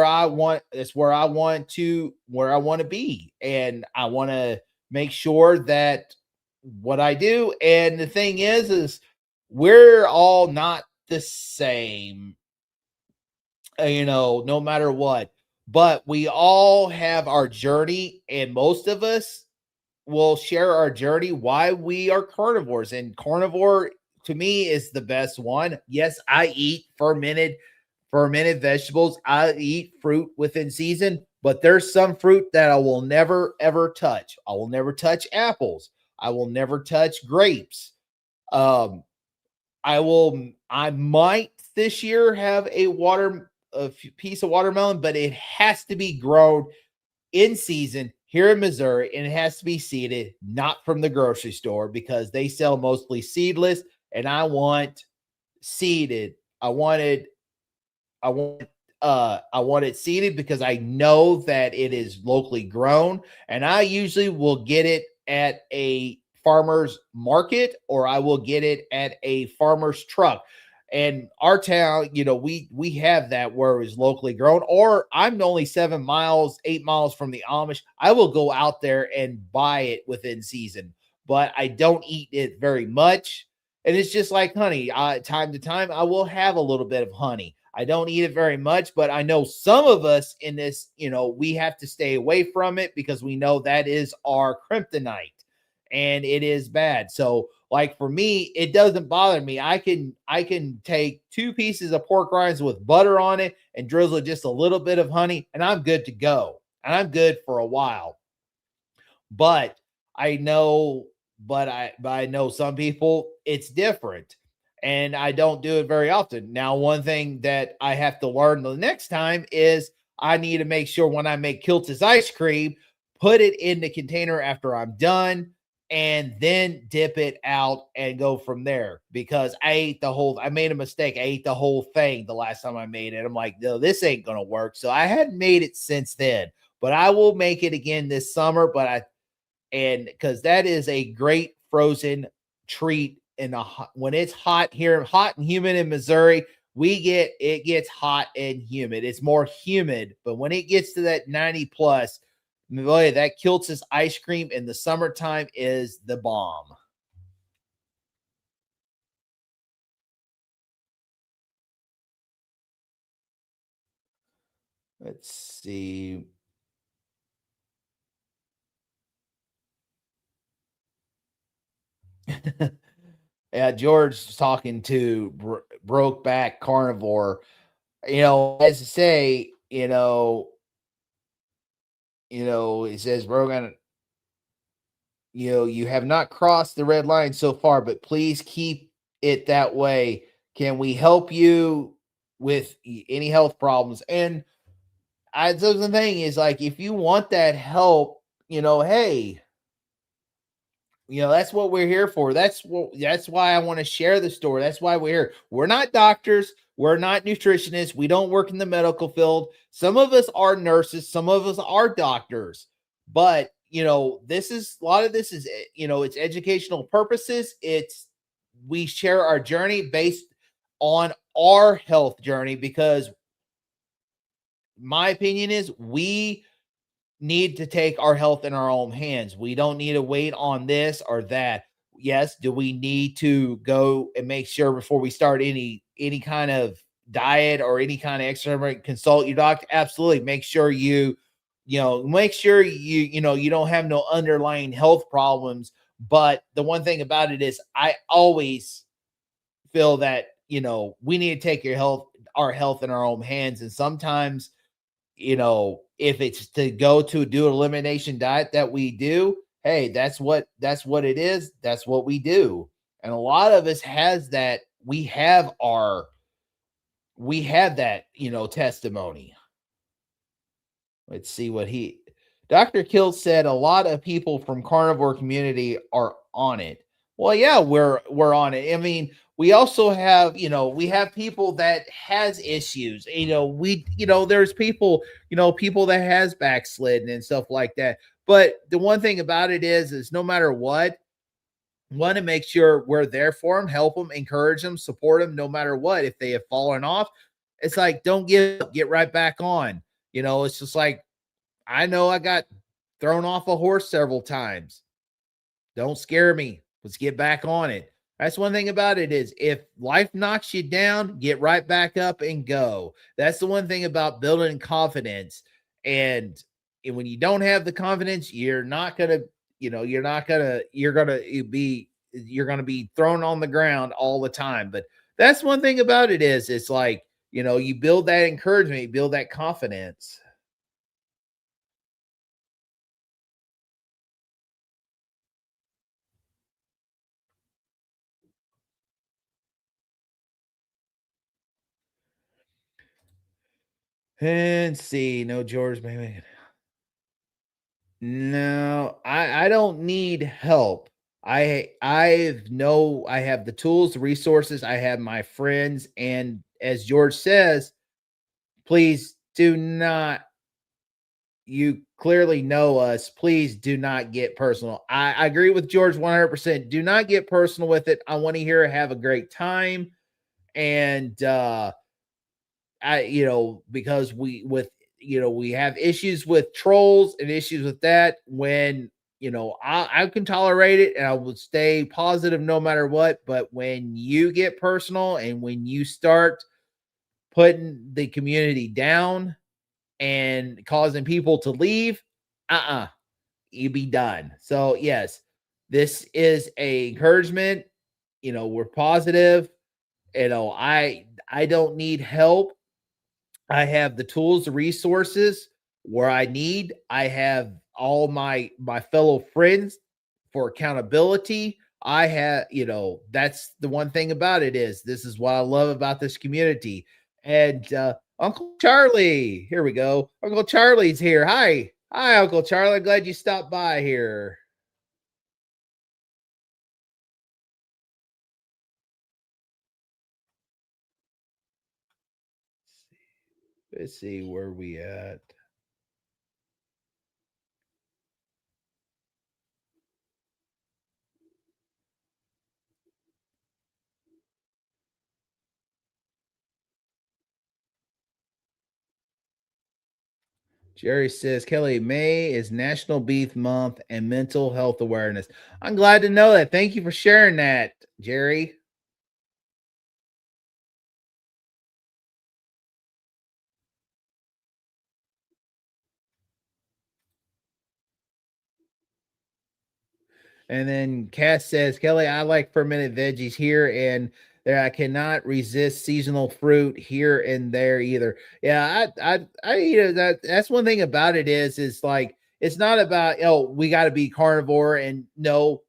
I want to be. And I want to make sure that what I do. And the thing is we're all not the same, no matter what. But we all have our journey, and most of us will share our journey why we are carnivores. And carnivore to me is the best one. Yes, I eat fermented vegetables. I eat fruit within season, but there's some fruit that I will never ever touch. I will never touch apples. I will never touch grapes. Um I might this year have piece of watermelon, but it has to be grown in season here in Missouri, and it has to be seeded, not from the grocery store because they sell mostly seedless, and I want seeded. I wanted I want I want it seeded because I know that it is locally grown, and I usually will get it at a farmer's market or I will get it at a farmer's truck. And our town, we have that where it's locally grown, or I'm only 7 miles, 8 miles from the Amish. I will go out there and buy it within season, but I don't eat it very much. And it's just like honey. Time to time, I will have a little bit of honey. I don't eat it very much, but I know some of us in this, we have to stay away from it because we know that is our kryptonite and it is bad. So, like for me, it doesn't bother me. I can take two pieces of pork rinds with butter on it and drizzle just a little bit of honey, and I'm good to go. And I'm good for a while. But I know, but I know some people it's different. And I don't do it very often. Now, one thing that I have to learn the next time is I need to make sure when I make Kiltis ice cream, put it in the container after I'm done and then dip it out and go from there because I made a mistake. I ate the whole thing the last time I made it. I'm like, no, this ain't gonna work. So I hadn't made it since then, but I will make it again this summer. And because that is a great frozen treat when it's hot here, hot and humid in Missouri, it gets hot and humid. It's more humid, but when it gets to that 90 plus, boy, that Kiltz's ice cream in the summertime is the bomb. Let's see. Yeah, George was talking to broke back carnivore. As to say, it says Rogan, you have not crossed the red line so far, but please keep it that way. Can we help you with any health problems? And so the thing is, like, if you want that help, hey, that's what we're here for. That's why I want to share the story. That's why we're here. We're not doctors, we're not nutritionists, we don't work in the medical field. Some of us are nurses, some of us are doctors. But, this is a lot of this is it's educational purposes. It's we share our journey based on our health journey because my opinion is we need to take our health in our own hands. We don't need to wait on this or that. Yes, do we need to go and make sure before we start any kind of diet or any kind of experiment, consult your doctor? Absolutely. Make sure you don't have no underlying health problems. But the one thing about it is I always feel that, we need to take our health in our own hands. And sometimes if it's to go to do an elimination diet that we do, hey, that's what it is. That's what we do. And a lot of us has that. We have that, testimony. Let's see what he Dr. Kill said a lot of people from carnivore community are on it. Well, yeah, we're on it. I mean, we also have, we have people that has issues. There's people that has backslidden and stuff like that. But the one thing about it is no matter what, want to make sure we're there for them, help them, encourage them, support them, no matter what. If they have fallen off, it's like don't give up, get right back on. It's just like I know I got thrown off a horse several times. Don't scare me. Let's get back on it. That's one thing about it is if life knocks you down, get right back up and go. That's the one thing about building confidence. And when you don't have the confidence, you're gonna be thrown on the ground all the time. But that's one thing about it is it's like, you build that encouragement, you build that confidence. And see, no George, maybe. No, I don't need help. I have the tools, the resources, I have my friends, and as George says, please do not, you clearly know us. Please do not get personal. I agree with George 100%. Do not get personal with it. I want to hear have a great time. And because we have issues with trolls and issues with that when I can tolerate it and I will stay positive no matter what. But when you get personal and when you start putting the community down and causing people to leave, uh-uh, you be done. So yes, this is a encouragement. We're positive. I don't need help. I have the tools, the resources where I need. I have all my fellow friends for accountability. I have, that's the one thing about it is this is what I love about this community. And Uncle Charlie, here we go. Uncle Charlie's here. Hi. Hi, Uncle Charlie. Glad you stopped by here. Let's see where we at. Jerry says, Kelly, May is National Beef Month and Mental Health Awareness. I'm glad to know that. Thank you for sharing that, Jerry. And then Cass says, Kelly, I like fermented veggies here and there. I cannot resist seasonal fruit here and there either. Yeah, that's one thing about it is like it's not about we got to be carnivore and no,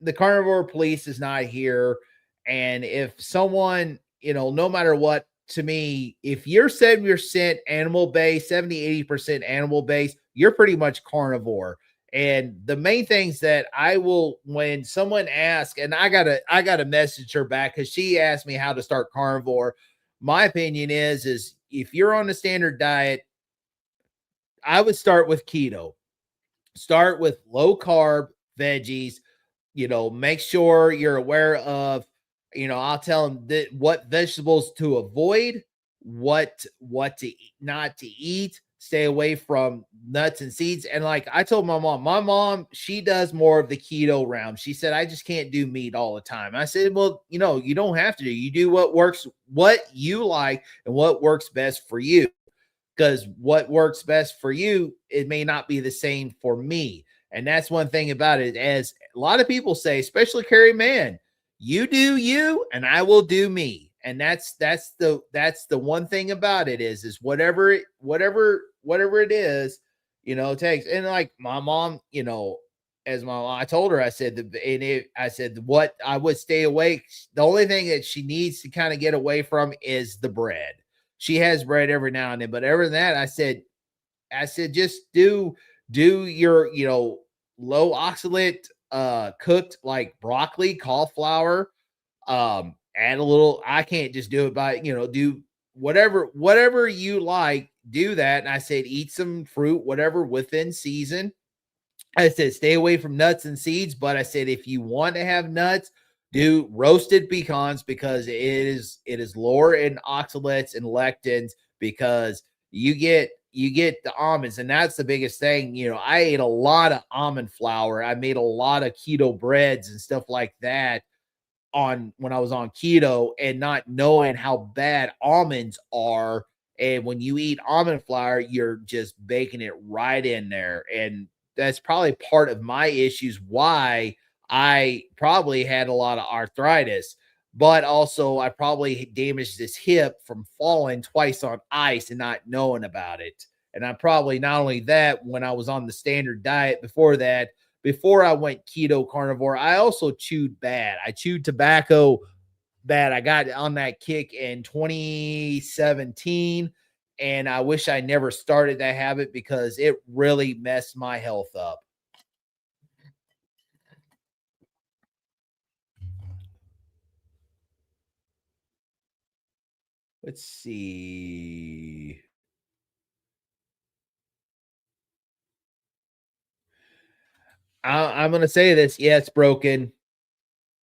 the carnivore police is not here. And if someone, no matter what, to me, if you're 70% animal based, 70-80% animal based, you're pretty much carnivore. And the main things that I will, when someone asks, and I gotta message her back because she asked me how to start carnivore. My opinion is if you're on a standard diet, I would start with keto. Start with low carb veggies, make sure you're aware of, I'll tell them that what vegetables to avoid, what to eat, not to eat, stay away from nuts and seeds. And like I told my mom, she does more of the keto round. She said, I just can't do meat all the time. I said, well, you don't have to do, you do what works, what you like and what works best for you, because what works best for you, it may not be the same for me. And that's one thing about it. As a lot of people say, especially Carrie Mann, you do you and I will do me. And that's the one thing about it is whatever it is, it takes. And like my mom, as my mom, I told her, I said, I said what I would stay away. The only thing that she needs to kind of get away from is the bread. She has bread every now and then, but other than that, I said just do your low oxalate cooked like broccoli, cauliflower. Add a little. I can't just do it by do whatever you like. Do that, and I said eat some fruit, whatever within season. I said stay away from nuts and seeds, but I said if you want to have nuts, do roasted pecans because it is lower in oxalates and lectins because you get the almonds, and that's the biggest thing. I ate a lot of almond flour. I made a lot of keto breads and stuff like that on when I was on keto and not knowing how bad almonds are. And when you eat almond flour, you're just baking it right in there. And that's probably part of my issues why I probably had a lot of arthritis. But also, I probably damaged this hip from falling twice on ice and not knowing about it. And I probably not only that, when I was on the standard diet before that, before I went keto carnivore, I also chewed bad. I chewed tobacco bad. I got on that kick in 2017 and I wish I never started that habit because it really messed my health up. Let's see. I'm going to say this. Yeah, it's broken.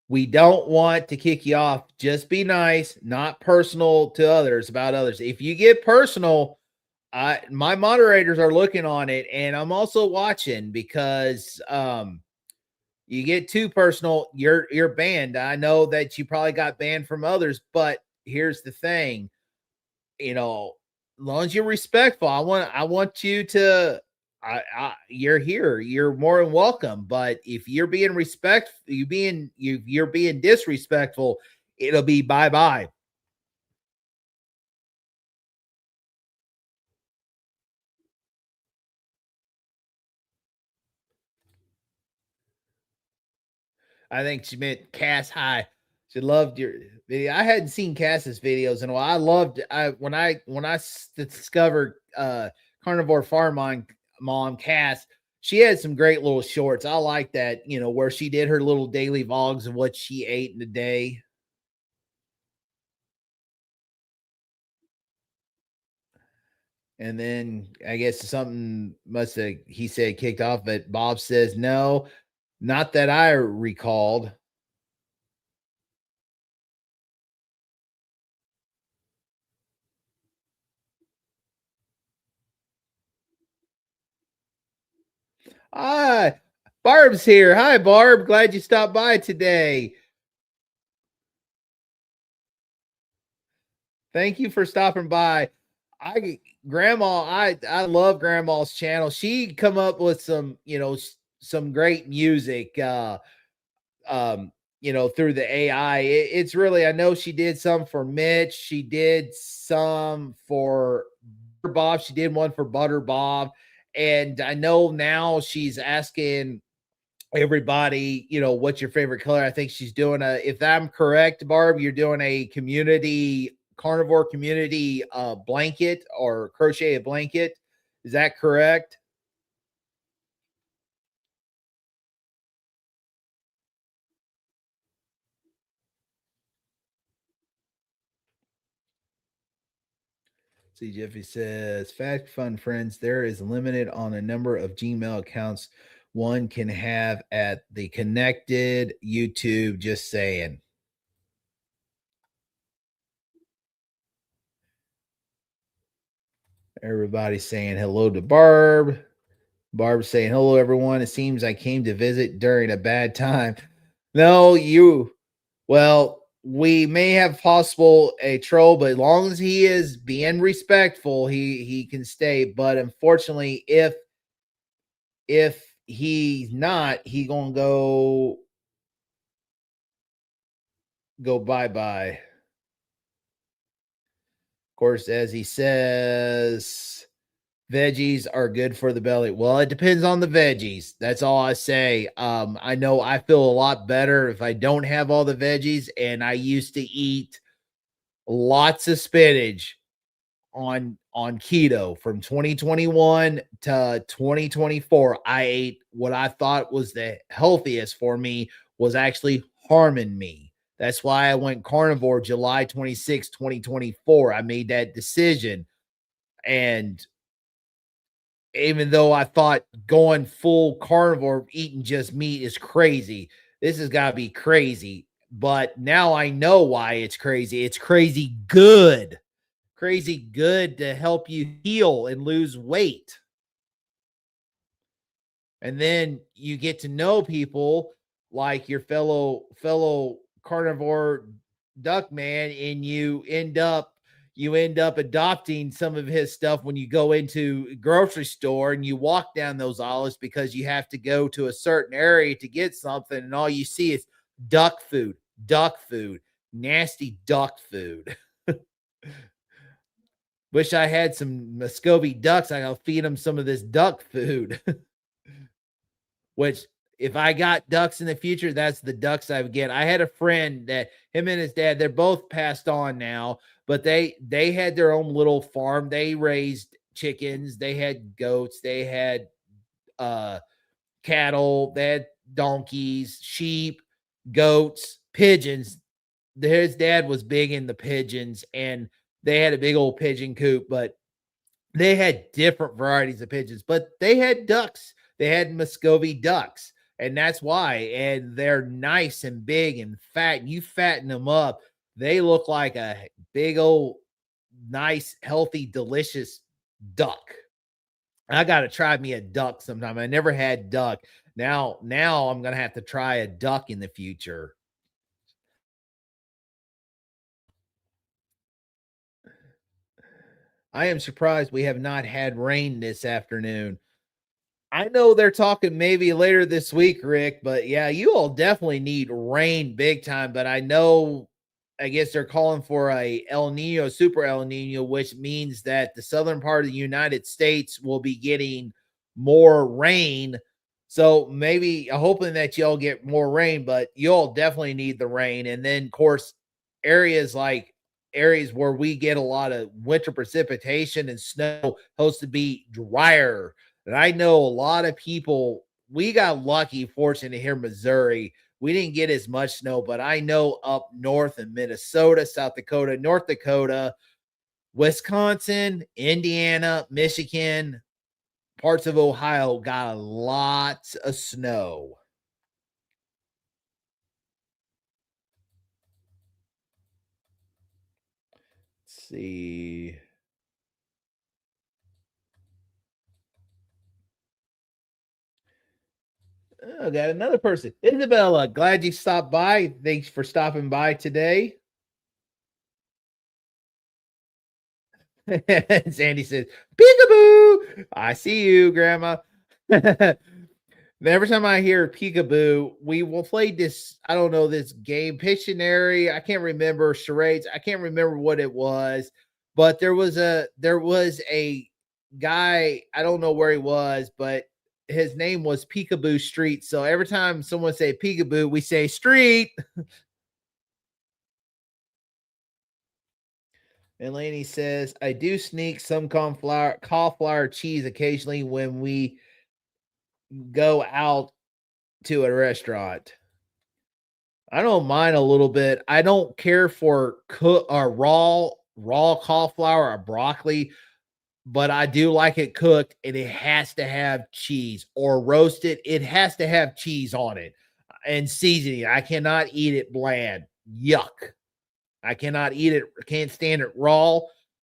We don't want to kick you off. Just be nice, not personal to others about others. If you get personal, my moderators are looking on it, and I'm also watching because you get too personal, you're banned. I know that you probably got banned from others, but here's the thing, as long as you're respectful, I want you to you're here. You're more than welcome. But if you're being you're being disrespectful, it'll be bye bye. I think she meant Cass High. She loved your video. I hadn't seen Cass's videos in a while. I loved I when I discovered Carnivore Farm Mom Cass. She had some great little shorts. I like that, where she did her little daily vlogs of what she ate in a day. And then I guess something must have he said kicked off, but Bob says no, not that I recalled. Ah, Barb's here. Hi, Barb. Glad you stopped by today. Thank you for stopping by. I love Grandma's channel. She come up with some, some great music. Through the AI. It's really, I know she did some for Mitch. She did some for Bob. She did one for Butter Bob. And I know now she's asking everybody, what's your favorite color? I think she's doing if I'm correct, Barb, you're doing a carnivore community blanket or crochet a blanket. Is that correct? See, Jeffy says, fact fun friends, there is limited on a number of Gmail accounts one can have at the connected YouTube. Just saying. Everybody's saying hello to Barb. Barb saying hello, everyone. It seems I came to visit during a bad time. No, well, we may have possible a troll, but as long as he is being respectful, he can stay. But unfortunately, if he's not, he gonna go bye bye. Of course, as he says, veggies are good for the belly. Well, it depends on the veggies. That's all I say. I know I feel a lot better if I don't have all the veggies, and I used to eat lots of spinach on keto from 2021 to 2024. I ate what I thought was the healthiest for me was actually harming me. That's why I went carnivore July 26, 2024. I made that decision. And even though I thought going full carnivore, eating just meat is crazy, this has got to be crazy. But now I know why it's crazy. It's crazy good to help you heal and lose weight. And then you get to know people like your fellow carnivore duck man, and you end up adopting some of his stuff when you go into a grocery store and you walk down those aisles because you have to go to a certain area to get something, and all you see is duck food, nasty duck food. Wish I had some Muscovy ducks. I'll feed them some of this duck food. Which if I got ducks in the future, that's the ducks I would get. I had a friend that him and his dad, they're both passed on now, but they had their own little farm. They raised chickens, they had goats, they had uh cattle, they had donkeys, sheep, goats, pigeons. His dad was big in the pigeons, and they had a big old pigeon coop, but they had different varieties of pigeons, but they had ducks. They had Muscovy ducks, and that's why. And they're nice and big and fat. You fatten them up, they look like a big old, nice, healthy, delicious duck. I got to try me a duck sometime. I never had duck. Now I'm gonna have to try a duck in the future. I am surprised we have not had rain this afternoon. I know they're talking maybe later this week, Rick, but yeah, you all definitely need rain big time. But I know, I guess they're calling for a El Nino, super El Nino, which means that the southern part of the United States will be getting more rain. So maybe I'm hoping that y'all get more rain, but y'all definitely need the rain. And then, of course, areas like areas where we get a lot of winter precipitation and snow supposed to be drier. And I know a lot of people, we got lucky, fortunate here in Missouri. We didn't get as much snow, but I know up north in Minnesota, South Dakota, North Dakota, Wisconsin, Indiana, Michigan, parts of Ohio got lots of snow. Let's see. Oh, got another person. Isabella, glad you stopped by. Thanks for stopping by today. Sandy says, "Peekaboo." I see you, Grandma. Every time I hear peekaboo, we will play this. I don't know this game, Pictionary. I can't remember charades. I can't remember what it was, but there was a guy. I don't know where he was, but his name was Peekaboo Street. So every time someone say peekaboo, we say street. And Laney says, I do sneak some cauliflower cheese occasionally when we go out to a restaurant. I don't mind a little bit. I don't care for cook or raw cauliflower or broccoli, but I do like it cooked, and it has to have cheese or roasted. It has to have cheese on it and seasoning. I cannot eat it bland. Yuck. I cannot eat it. Can't stand it raw,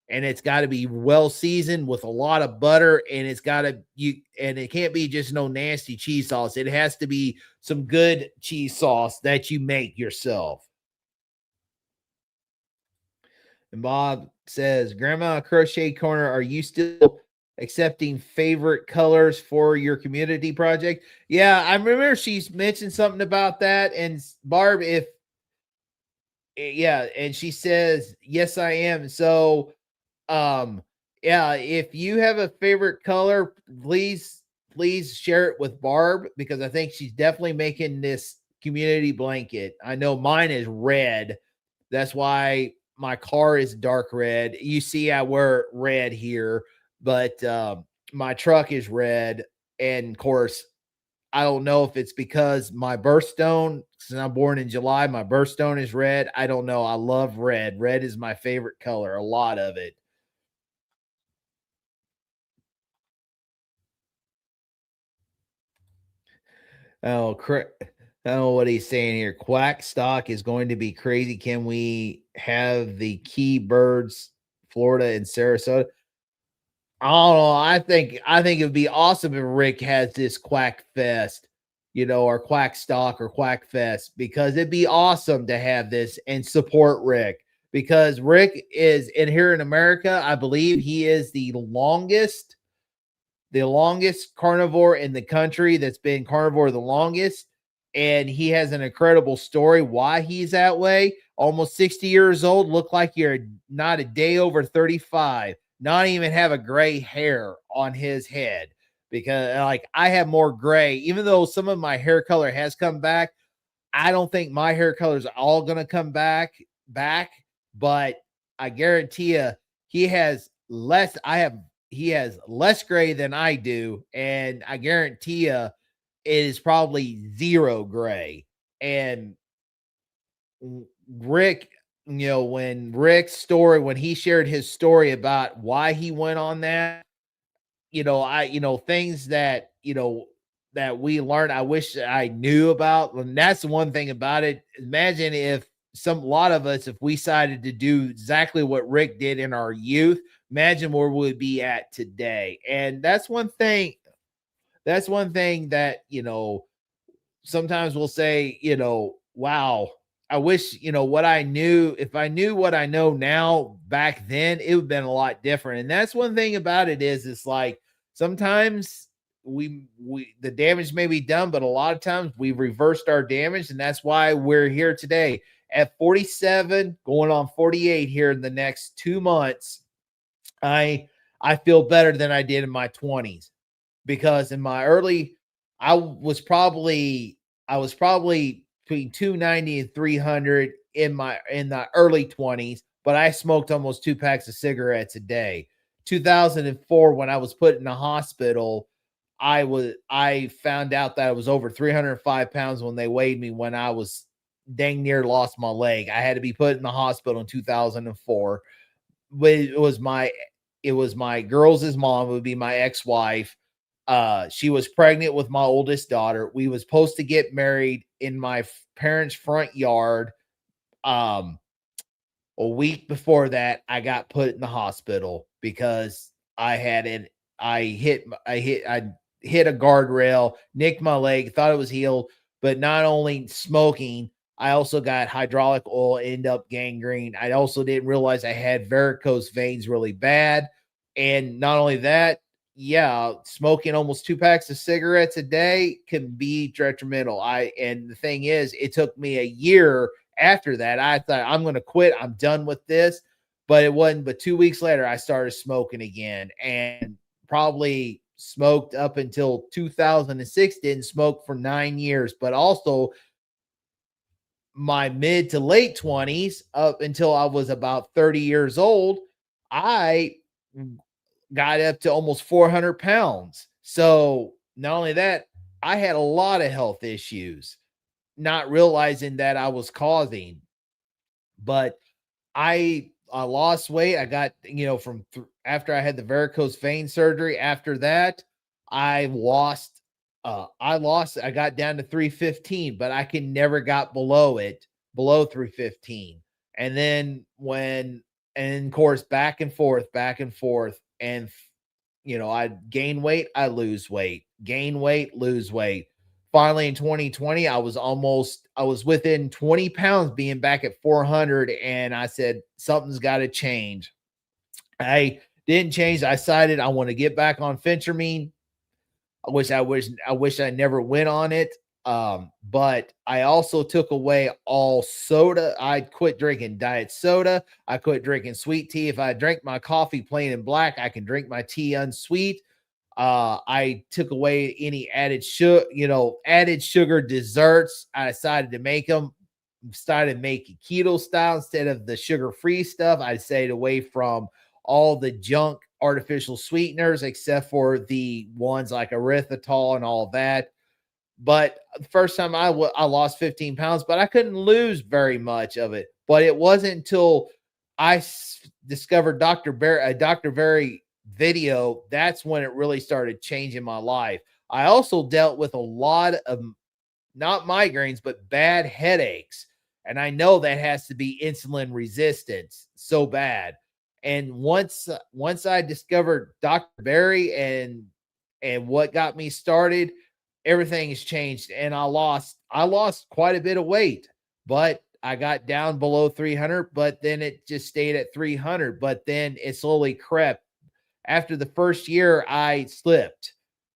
and it's got to be well seasoned with a lot of butter, and it's got to you and it can't be just no nasty cheese sauce. It has to be some good cheese sauce that you make yourself. And Bob says, Grandma Crochet Corner, are you still accepting favorite colors for your community project? Yeah, I remember she's mentioned something about that. And Barb, if yeah, and she says, yes, I am. So yeah, if you have a favorite color, please share it with Barb, because I think she's definitely making this community blanket. I know mine is red. That's why my car is dark red. You see I wear red here, but my truck is red. And of course, I don't know if it's because my birthstone, since I'm born in July, my birthstone is red. I don't know. I love red. Red is my favorite color, a lot of it. Oh, I don't know what he's saying here. Quack stock is going to be crazy. Can we have the key birds, Florida and Sarasota? I don't know. I think it would be awesome if Rick has this Quack Fest, or Quack Stock or Quack Fest, because it'd be awesome to have this and support Rick, because Rick is in here in America. I believe he is the longest carnivore in the country that's been carnivore the longest. And he has an incredible story why he's that way. Almost 60 years old, look like you're not a day over 35, not even have a gray hair on his head, because like I have more gray, even though some of my hair color has come back. I don't think my hair color is all going to come back, but I guarantee you he has less. He has less gray than I do, and I guarantee you it is probably zero gray. And Rick, when when he shared his story about why he went on that, things that, that we learned, I wish I knew about. And that's the one thing about it. Imagine if a lot of us, if we decided to do exactly what Rick did in our youth, imagine where we'd be at today. And that's one thing that, sometimes we'll say, wow, I wish, what I knew, if I knew what I know now back then, it would have been a lot different. And that's one thing about it is it's like sometimes the damage may be done, but a lot of times we've reversed our damage. And that's why we're here today at 47, going on 48 here in the next 2 months. I feel better than I did in my 20s, because in my early, I was probably between 290 and 300 in the early 20s, but I smoked almost 2 packs of cigarettes a day. 2004, when I was put in the hospital, I found out that I was over 305 pounds when they weighed me, when I was dang near lost my leg. I had to be put in the hospital in 2004. But it was my girls' mom, it would be my ex-wife. She was pregnant with my oldest daughter. We was supposed to get married in my parents' front yard. Um, a week before that, I got put in the hospital because I hit a guardrail, nicked my leg, thought it was healed, but not only smoking, I also got hydraulic oil, end up gangrene. I also didn't realize I had varicose veins really bad. And not only that, yeah, smoking almost 2 packs of cigarettes a day can be detrimental. And the thing is, it took me a year after that. I thought, I'm going to quit. I'm done with this. But it wasn't. But 2 weeks later, I started smoking again, and probably smoked up until 2006. Didn't smoke for 9 years, but also my mid to late 20s up until I was about 30 years old, I got up to almost 400 pounds. So not only that, I had a lot of health issues, not realizing that I was causing. But I lost weight. I got, after I had the varicose vein surgery, after that, I lost I got down to 315, but I can never got below 315. And then and of course, back and forth. And I gain weight, I lose weight, gain weight, lose weight. Finally, in 2020, I was within 20 pounds being back at 400. And I said, something's got to change. I didn't change. I decided I want to get back on phentermine. I wish I never went on it. But I also took away all soda. I quit drinking diet soda. I quit drinking sweet tea. If I drink my coffee plain and black, I can drink my tea unsweet. I took away any added sugar desserts. I decided to make them, started making keto style instead of the sugar-free stuff. I stayed away from all the junk artificial sweeteners, except for the ones like erythritol and all that. But the first time I lost 15 pounds, but I couldn't lose very much of it. But it wasn't until discovered Dr. Berry video, that's when it really started changing my life. I also dealt with a lot of not migraines, but bad headaches. And I know that has to be insulin resistance so bad. And once I discovered Dr. Berry and what got me started, everything has changed. And I lost quite a bit of weight, but I got down below 300, but then it just stayed at 300, but then it slowly crept. After the first year, I slipped.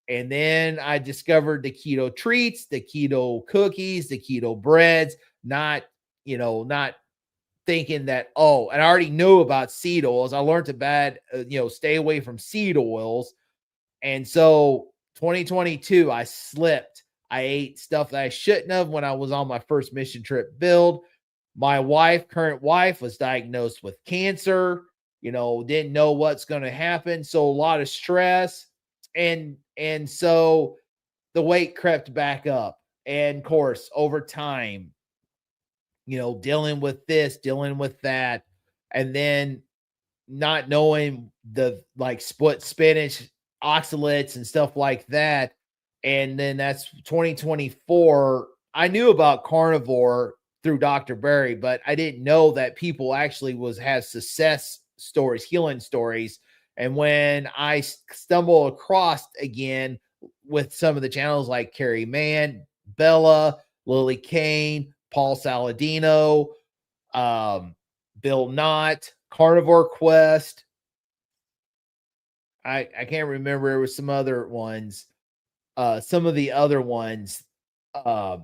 And then I discovered the keto treats, the keto cookies, the keto breads, not thinking that, oh, and I already knew about seed oils. I learned to stay away from seed oils. And so 2022, I slipped. I ate stuff that I shouldn't have when I was on my first mission trip build. My wife, current wife, was diagnosed with cancer, didn't know what's going to happen. So a lot of stress. And so the weight crept back up. And of course, over time, dealing with this, dealing with that, and then not knowing the like split spinach oxalates and stuff like that. And then that's 2024. I knew about carnivore through Dr. Berry, but I didn't know that people actually have success stories, healing stories. And when I stumble across again with some of the channels like Carrie Mann, Bella, Lily Kane, Paul Saladino, Bill Knott, Carnivore Quest. I can't remember. There was some other ones. Some of the other ones. I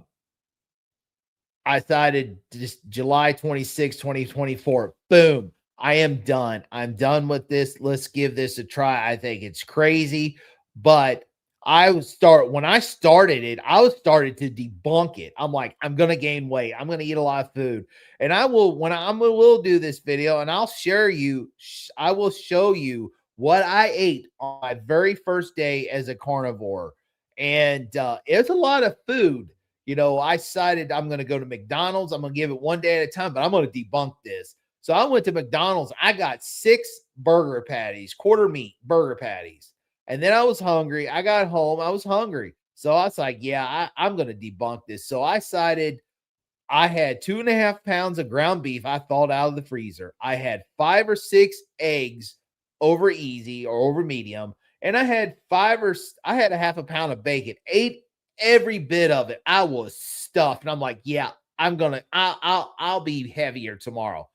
decided just July 26, 2024. Boom. I am done. I'm done with this. Let's give this a try. I think it's crazy, but when I started it, I was started to debunk it. I'm like, I'm gonna gain weight. I'm gonna eat a lot of food, and I will do this video, and I will show you what I ate on my very first day as a carnivore, and it's a lot of food. I decided I'm going to go to McDonald's. I'm going to give it one day at a time, but I'm going to debunk this. So I went to McDonald's. I got 6 burger patties, quarter meat burger patties. And then I was hungry. I got home. I was hungry. So I was like, yeah, I'm going to debunk this. So I decided I had 2.5 pounds of ground beef I thawed out of the freezer. I had 5 or 6 eggs over easy or over medium. And I had a half a pound of bacon. Ate every bit of it. I was stuffed, and I'm like, yeah, I'll be heavier tomorrow.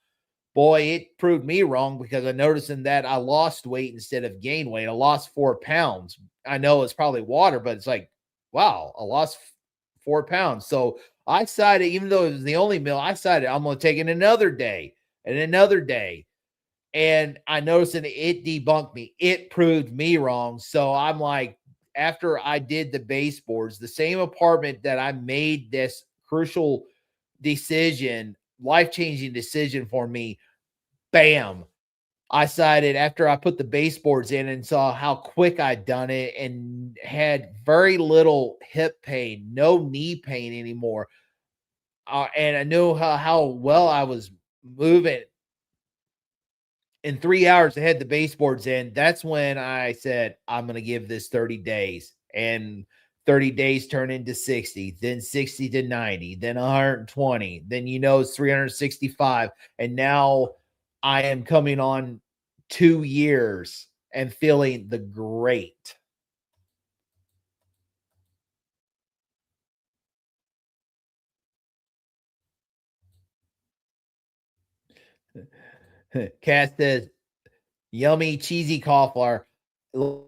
Boy, it proved me wrong, because I noticed in that I lost weight instead of gained weight. I lost 4 pounds. I know it's probably water, but it's like, wow, I lost 4 pounds. So I decided, even though it was the only meal, I decided I'm going to take it another day and another day. And I noticed that it debunked me. It proved me wrong. So I'm like, after I did the baseboards, the same apartment that I made this crucial decision, life-changing decision for me, bam. I decided, after I put the baseboards in and saw how quick I'd done it and had very little hip pain, no knee pain anymore. And I knew how well I was moving. In 3 hours, I had the baseboards in. That's when I said, I'm going to give this 30 days. And 30 days turned into 60, then 60 to 90, then 120. Then, it's 365. And now I am coming on 2 years and feeling the great. Cat says, yummy, cheesy cauliflower.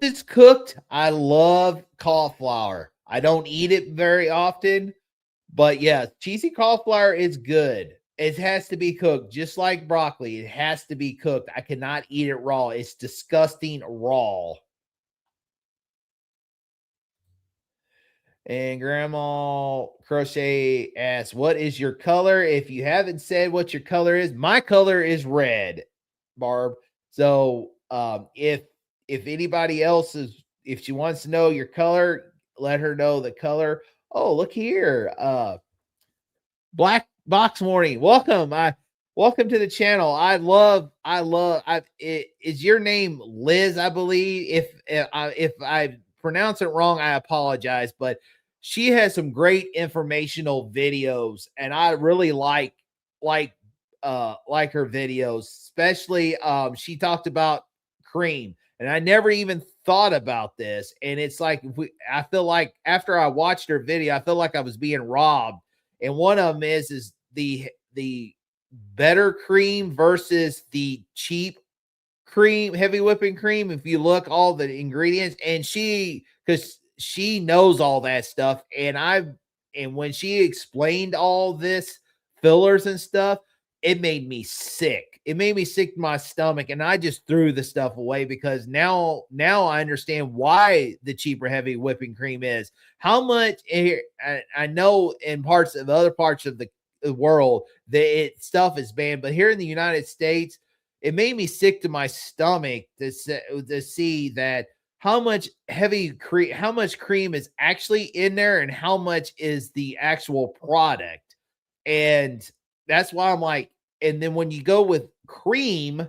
It's cooked. I love cauliflower. I don't eat it very often, but yeah, cheesy cauliflower is good. It has to be cooked, just like broccoli. It has to be cooked. I cannot eat it raw. It's disgusting raw. And Grandma Crochet asks, what is your color? If you haven't said what your color is, my color is red, Barb. So if anybody else if she wants to know your color, let her know the color. Oh, look here. Black Box Morning. Welcome to the channel. Is your name Liz, I believe. If I pronounce it wrong, I apologize, but she has some great informational videos, and I really like her videos, especially she talked about cream, and I never even thought about this. And it's like, I feel like after I watched her video, I feel like I was being robbed. And one of them is the better cream versus the cheap cream, heavy whipping cream. If you look all the ingredients, and because she knows all that stuff, and when she explained all this fillers and stuff, it made me sick. It made me sick to my stomach, and I just threw the stuff away because now I understand why the cheaper heavy whipping cream is. How much here I know in parts of other parts of the world that stuff is banned, but here in the United States, it made me sick to my stomach to see that how much cream is actually in there and how much is the actual product. And that's why I'm like, and then when you go with cream,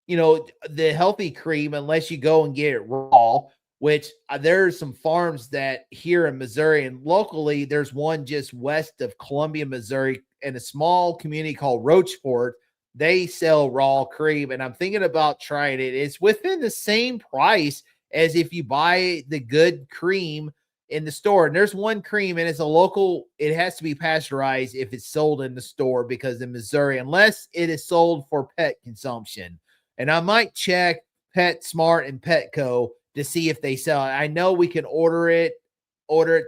the healthy cream, unless you go and get it raw, which there's some farms that here in Missouri and locally, there's one just west of Columbia, Missouri, in a small community called Rochefort. They sell raw cream, and I'm thinking about trying it. It's within the same price as if you buy the good cream in the store. And there's one cream, and it's a local, it has to be pasteurized if it's sold in the store because in Missouri, unless it is sold for pet consumption. And I might check PetSmart and Petco to see if they sell it. I know we can order it.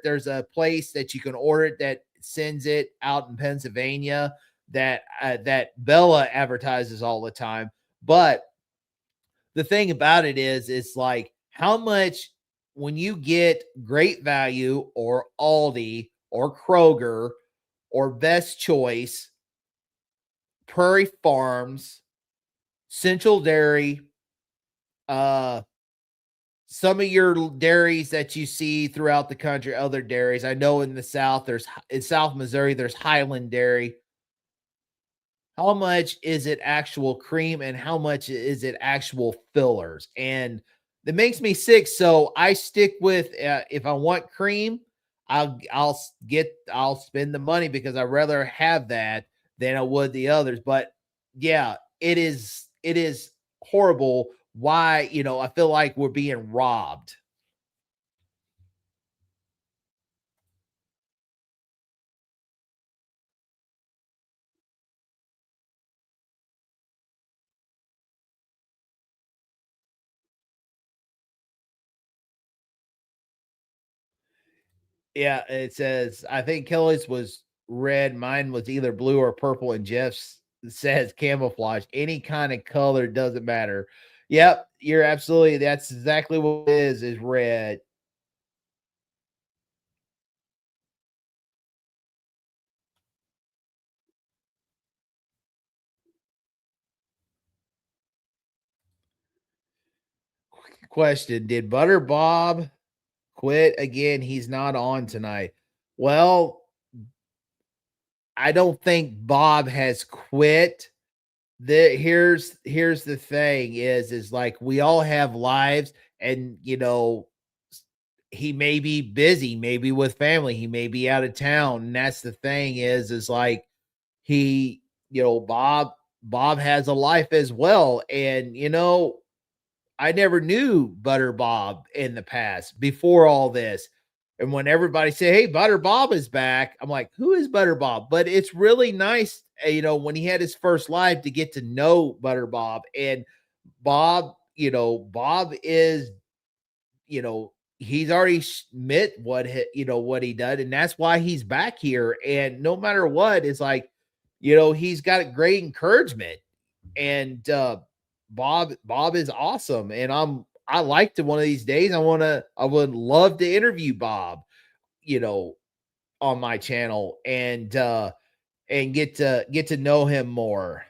There's a place that you can order it that sends it out in Pennsylvania that Bella advertises all the time. But the thing about it is, it's like how much when you get Great Value or Aldi or Kroger or Best Choice, Prairie Farms, Central Dairy, uh, some of your dairies that you see throughout the country, other dairies. I know in the South, in South Missouri, there's Highland Dairy. How much is it actual cream and how much is it actual fillers? And that makes me sick. So I stick with if I want cream, I'll spend the money because I'd rather have that than I would the others. But yeah, it is horrible. Why, I feel like we're being robbed. Yeah, it says I think Kelly's was red. Mine was either blue or purple, and Jeff's says camouflage. Any kind of color doesn't matter. Yep, you're absolutely. That's exactly what it is red. Question: did Butter Bob quit again? He's not on tonight. Well, I don't think Bob has quit. Here's the thing is like we all have lives, and he may be busy, maybe with family, he may be out of town, and that's the thing is like he, Bob has a life as well, and I never knew Butter Bob in the past before all this. And when everybody say, "Hey, Butter Bob is back," I'm like, "Who is Butter Bob?" But it's really nice, when he had his first live to get to know Butter Bob. And Bob, Bob is, he's already admit what he did, and that's why he's back here. And no matter what, it's like, he's got great encouragement. And Bob is awesome, and I like to one of these days I would love to interview Bob, you know, on my channel and get to know him more.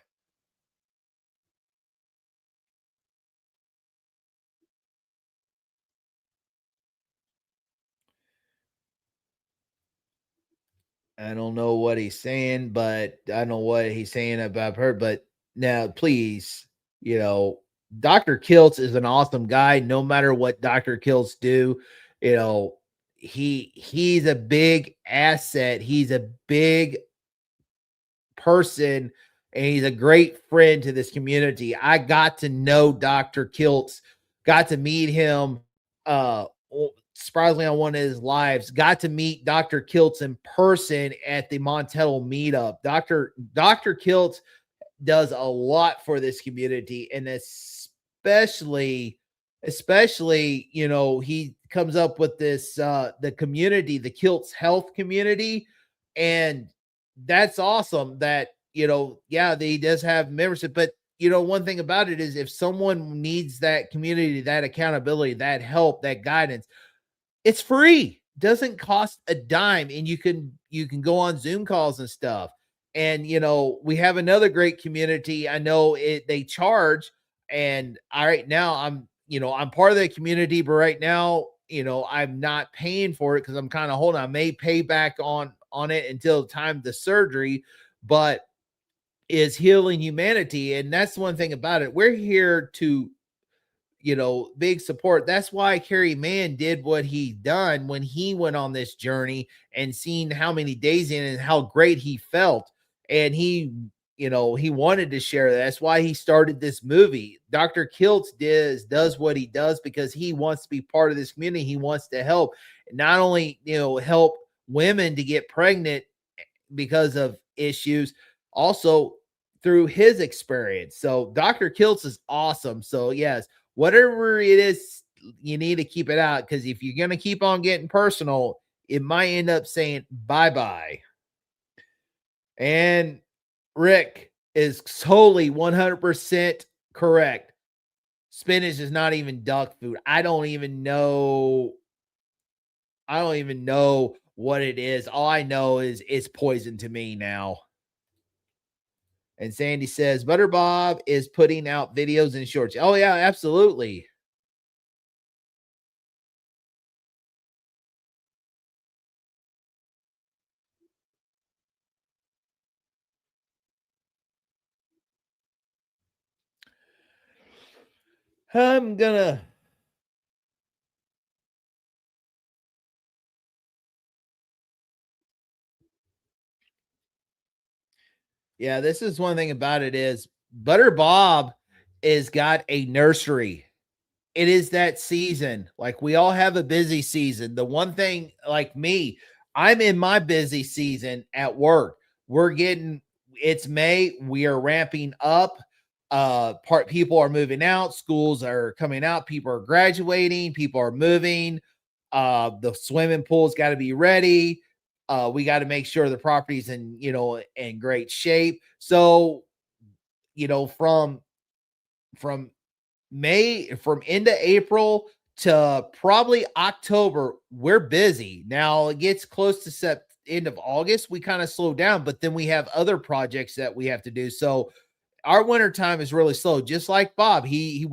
I don't know what he's saying, but I don't know what he's saying about her. But now, please, you know, Dr. Kiltz is an awesome guy. No matter what Dr. Kiltz do, you know, he's a big asset. He's a big person, and he's a great friend to this community. I got to know Dr. Kiltz, got to meet him surprisingly on one of his lives, got to meet Dr. Kiltz in person at the Montello meetup. Dr. Kiltz does a lot for this community, and especially he comes up with this the community, the Kiltz health community. And that's awesome that yeah, he does have membership, but one thing about it is if someone needs that community, that accountability, that help, that guidance, it's free. Doesn't cost a dime, and you can go on Zoom calls and stuff. And we have another great community. I know they charge, and I right now I'm part of the community, but right now, I'm not paying for it because I'm kind of holding. I may pay back on it until the time of the surgery, but is Healing Humanity. And that's one thing about it. We're here to big support. That's why Kerry Mann did what he done when he went on this journey and seen how many days in and how great he felt. And he wanted to share that. That's why he started this movie. Dr. Kiltz does what he does because he wants to be part of this community. He wants to help, not only, help women to get pregnant because of issues, also through his experience. So Dr. Kiltz is awesome. So yes, whatever it is, you need to keep it out, because if you're going to keep on getting personal, it might end up saying bye bye. And Rick is totally 100% correct. Spinach is not even duck food. I don't even know what it is. All I know is it's poison to me now. And Sandy says Butter Bob is putting out videos and shorts. Oh yeah, absolutely. I'm gonna Yeah, this is one thing about it is Butter Bob is got a nursery. It is that season. Like, we all have a busy season. The one thing, like me, I'm in my busy season at work. We're getting It's May. We are ramping up. Part People are moving out, schools are coming out, people are graduating, people are moving. The swimming pool's got to be ready. We got to make sure the property's in great shape. So, from from from into April to probably October, we're busy. Now it gets close to end of August, we kind of slow down, but then we have other projects that we have to do. So our winter time is really slow. Just like Bob, he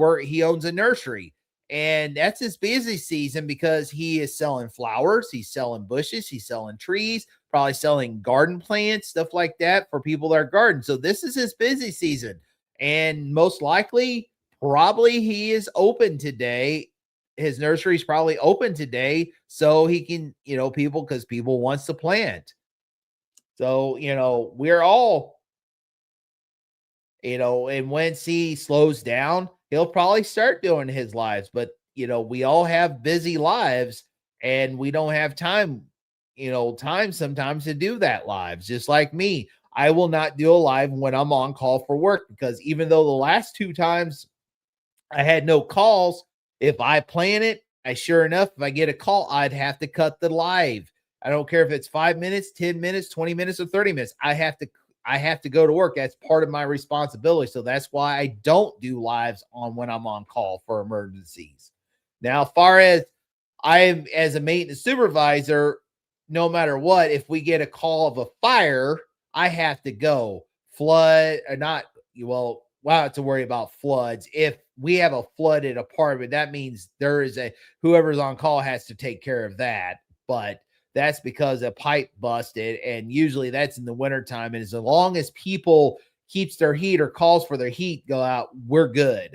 owns a nursery, and that's his busy season because he is selling flowers, he's selling bushes, he's selling trees, probably selling garden plants, stuff like that for people that are garden. So this is his busy season, and most likely, probably he is open today. His nursery is probably open today, so he can, people, because people wants to plant. So we're all, and once he slows down, he'll probably start doing his lives. But, we all have busy lives, and we don't have time sometimes to do that lives. Just like me, I will not do a live when I'm on call for work, because even though the last two times I had no calls, if I plan it, sure enough, if I get a call, I'd have to cut the live. I don't care if it's 5 minutes, 10 minutes, 20 minutes, or 30 minutes. I have to go to work. That's part of my responsibility. So that's why I don't do lives on when I'm on call for emergencies. Now, far as I am as a maintenance supervisor, no matter what, if we get a call of a fire, I have to go. Flood or not, well, I don't have to worry about floods. If we have a flooded apartment, that means whoever's on call has to take care of that. But that's because a pipe busted, and usually that's in the wintertime. And as long as people keeps their heat or calls for their heat go out, we're good.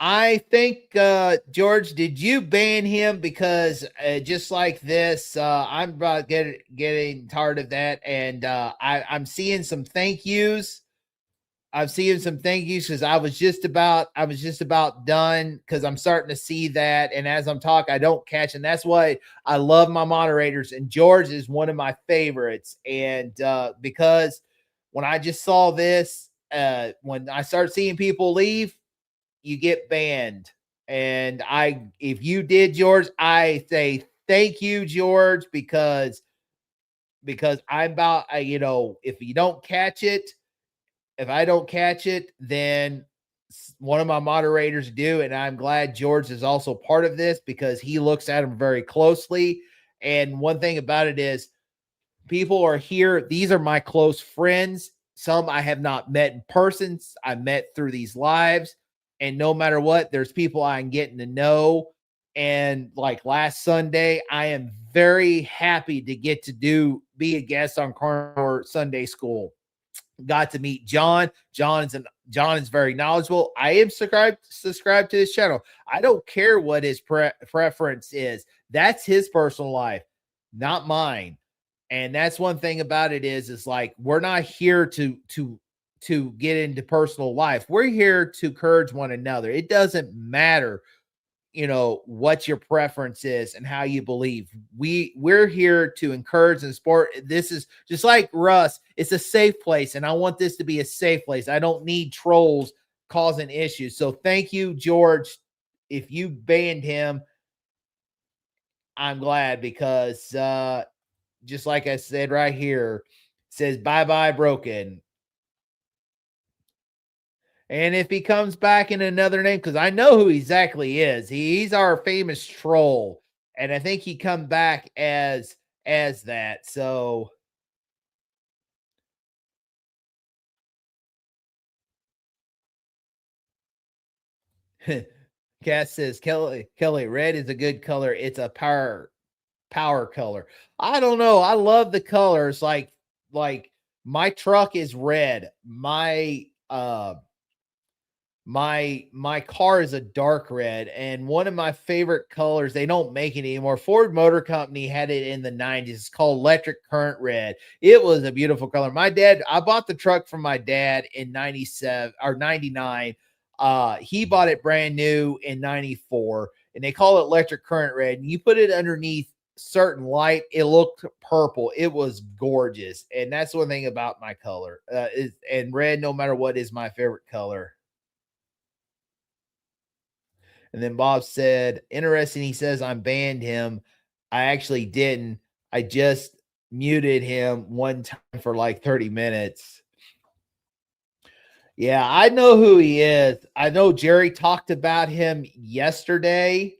I think, George, did you ban him? Because just like this, I'm about getting tired of that, and I'm seeing some thank yous. I'm seeing some thank yous because I was just about done, because I'm starting to see that, and as I'm talking, I don't catch, and that's why I love my moderators. And George is one of my favorites, and because when I just saw this, when I start seeing people leave, you get banned. And if you did yours, I say thank you, George, because I'm about, if you don't catch it, if I don't catch it, then one of my moderators do. And I'm glad George is also part of this because he looks at them very closely. And one thing about it is people are here. These are my close friends. Some I have not met in person. I met through these lives. And no matter what, there's people I'm getting to know. And like last Sunday, I am very happy to get to be a guest on Carnivore Sunday School. Got to meet John. John is very knowledgeable. I am subscribed to his channel. I don't care what his preference is. That's his personal life, not mine. And that's one thing about it is like we're not here to get into personal life. We're here to encourage one another. It doesn't matter, what your preference is and how you believe. We're here to encourage and support. This is just like Russ. It's a safe place, and I want this to be a safe place. I don't need trolls causing issues. So thank you, George. If you banned him, I'm glad because just like I said right here, says bye bye broken. And if he comes back in another name, because I know who exactly is, he's our famous troll, and I think he come back as that. So Cass says Kelly, red is a good color. It's a power color. I don't know. I love the colors. Like my truck is red. My car is a dark red, and one of my favorite colors, they don't make it anymore. Ford Motor Company had it in the 90s. It's called electric current red. It was a beautiful color. I bought the truck from my dad in 97 or 99. He bought it brand new in 94, and they call it electric current red. And you put it underneath certain light, it looked purple. It was gorgeous. And that's one thing about my color. And red, no matter what, is my favorite color. And then Bob said, interesting. He says, I'm banned him. I actually didn't. I just muted him one time for like 30 minutes. Yeah, I know who he is. I know Jerry talked about him yesterday.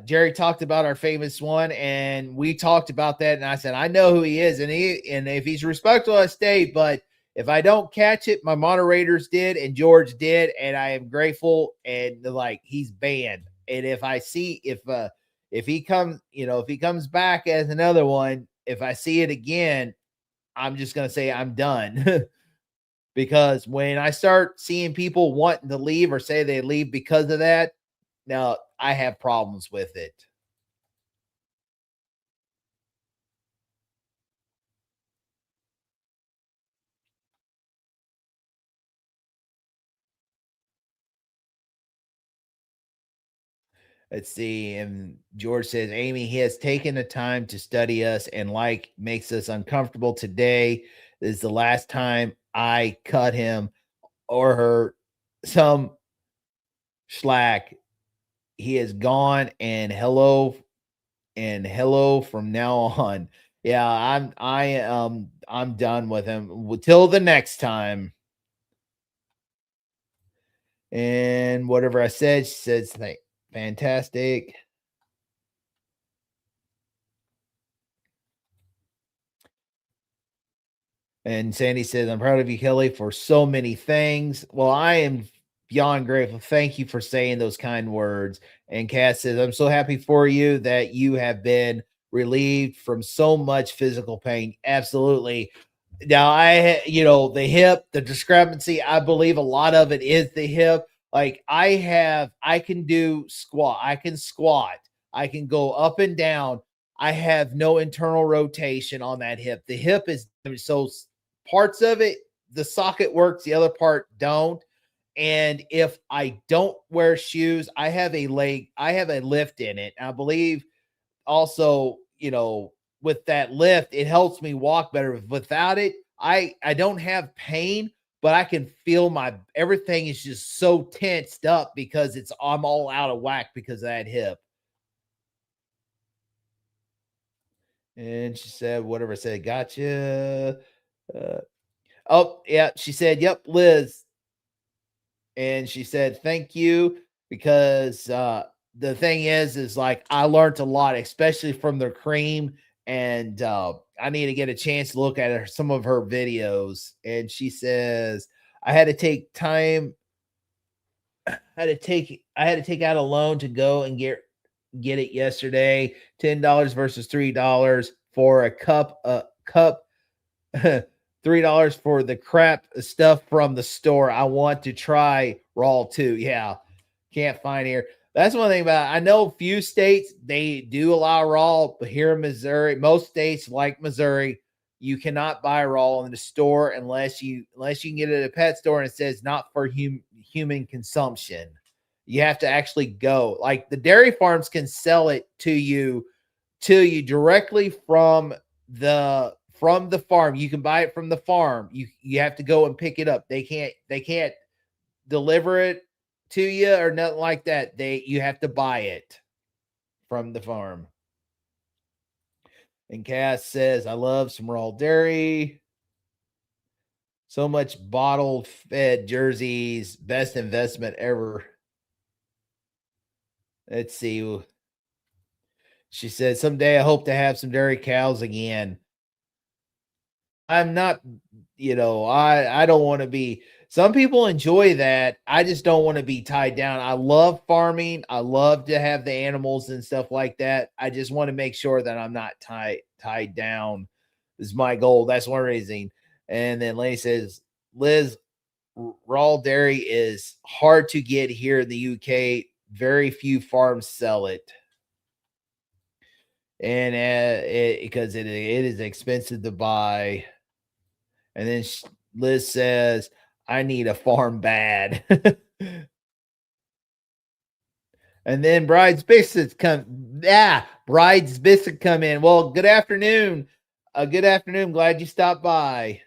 Jerry talked about our famous one, and we talked about that. And I said, I know who he is, and if he's respectful, I stay. But if I don't catch it, my moderators did, and George did, and I am grateful. And like he's banned. And if I see if he comes, if he comes back as another one, if I see it again, I'm just gonna say I'm done. Because when I start seeing people wanting to leave or say they leave because of that, now I have problems with it. Let's see. And George says, Amy, he has taken the time to study us and like makes us uncomfortable today. This is the last time I cut him or her some slack. He is gone and hello from now on. Yeah, I'm done with him. Till the next time. And whatever I said, she says fantastic. And Sandy says, I'm proud of you, Kelly, for so many things. Well, I am beyond grateful. Thank you for saying those kind words. And Cass says, I'm so happy for you that you have been relieved from so much physical pain. Absolutely. Now, the hip, the discrepancy, I believe a lot of it is the hip. Like I can do squat, I can squat, I can go up and down. I have no internal rotation on that hip. The hip is so parts of it, the socket works, the other part don't. And if I don't wear shoes, I have a lift in it. I believe also, with that lift, it helps me walk better. Without it, I don't have pain, but I can feel everything is just so tensed up because I'm all out of whack because of that hip. And she said, whatever I said, gotcha. Oh, yeah. She said, yep, Liz. And she said, thank you. Because the thing is like I learned a lot, especially from the cream. And I need to get a chance to look at some of her videos. And she says, I had to take time. I had to take out a loan to go and get it yesterday. $10 versus $3 for a cup $3 for the crap stuff from the store. I want to try raw too. Yeah, can't find here. That's one thing about it. I know a few states they do allow raw, but here in Missouri, most states like Missouri, you cannot buy raw in the store unless you can get it at a pet store and it says not for human consumption. You have to actually go. Like the dairy farms can sell it to you directly from the farm. You can buy it from the farm. You have to go and pick it up. They can't deliver it to you or nothing like that. You have to buy it from the farm. And Cass says, I love some raw dairy. So much bottled fed jerseys. Best investment ever. Let's see. She said, someday I hope to have some dairy cows again. I'm not, I don't want to be. Some people enjoy that. I just don't want to be tied down. I love farming. I love to have the animals and stuff like that. I just want to make sure that I'm not tied down. Is my goal. That's one reason. And then Lenny says, Liz, raw dairy is hard to get here in the UK. Very few farms sell it. And because it is expensive to buy. And then Liz says, I need a farm bad. And then Bride's Biscuits come. Yeah, Bride's Biscuit come in. Well, good afternoon. Good afternoon. Glad you stopped by.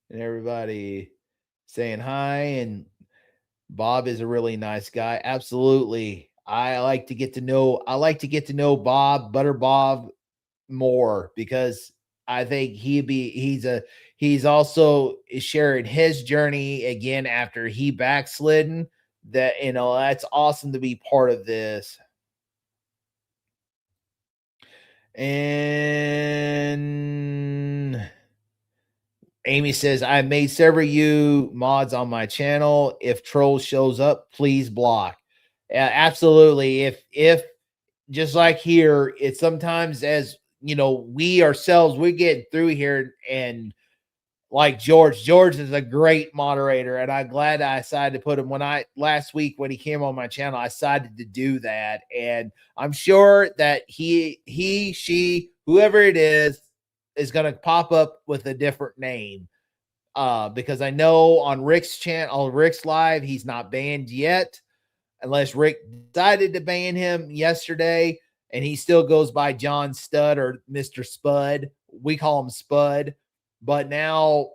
And everybody saying hi. And Bob is a really nice guy. Absolutely. I like to get to know Bob, Butter Bob, more because I think he's also sharing his journey again after he backslidden. That that's awesome to be part of this. And Amy says, I made several you mods on my channel. If troll shows up, please block. Absolutely. If just like here, it's sometimes as we ourselves, we get through here and like George is a great moderator. And I'm glad I decided to put him last week when he came on my channel, I decided to do that. And I'm sure that she, whoever it is going to pop up with a different name. Because I know on Rick's channel, on Rick's live, he's not banned yet, unless Rick decided to ban him yesterday, and he still goes by John Stud or Mr. Spud. We call him Spud, but now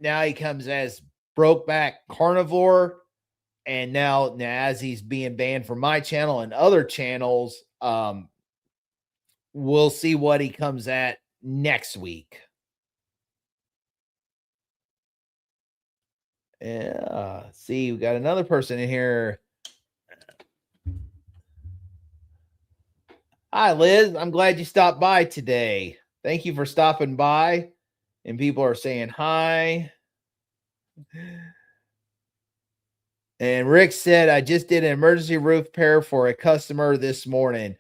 he comes as Brokeback Carnivore, and now as he's being banned from my channel and other channels, we'll see what he comes at next week. Yeah. See, we got another person in here. Hi, Liz. I'm glad you stopped by today. Thank you for stopping by. And people are saying hi. And Rick said, I just did an emergency roof repair for a customer this morning.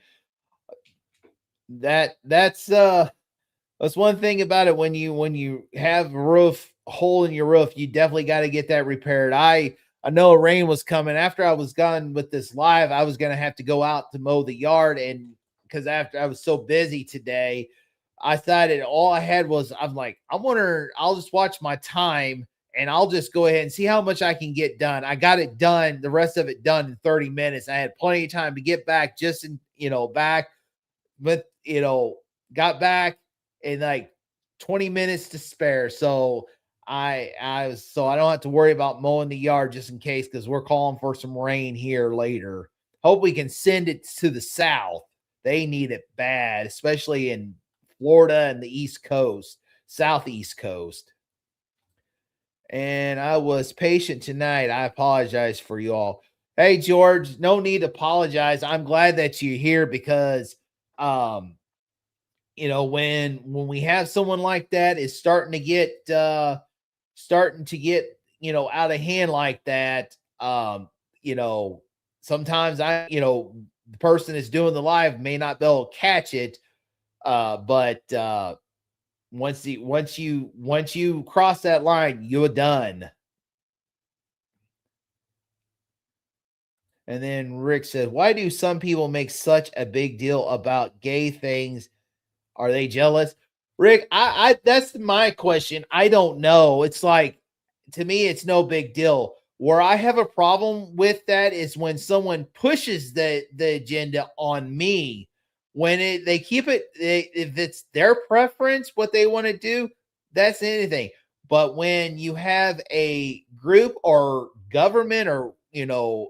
That's one thing about it. When you have a hole in your roof, you definitely got to get that repaired. I know rain was coming. After I was done with this live, I was going to have to go out to mow the yard. And because after I was so busy today, I decided all I had was, I'm like, I'll just watch my time and I'll just go ahead and see how much I can get done. I got it done, the rest of it done in 30 minutes. I had plenty of time to get back back but got back in like 20 minutes to spare. So I don't have to worry about mowing the yard just in case, because we're calling for some rain here later. Hope we can send it to the south. They need it bad, especially in Florida and the East Coast, Southeast Coast. And I was patient tonight. I apologize for you all. Hey George, no need to apologize. I'm glad that you're here because um when we have someone like that is starting to get out of hand like that. You know Sometimes the person that's doing the live may not be able to catch it, but once you cross that line, you're done. And then Rick said, why do some people make such a big deal about gay things? Are they jealous? Rick, I that's my question. I don't know. It's like, to me, it's no big deal. Where I have a problem with that is when someone pushes the agenda on me. When they keep it, if it's their preference, what they want to do, that's anything. But when you have a group or government, or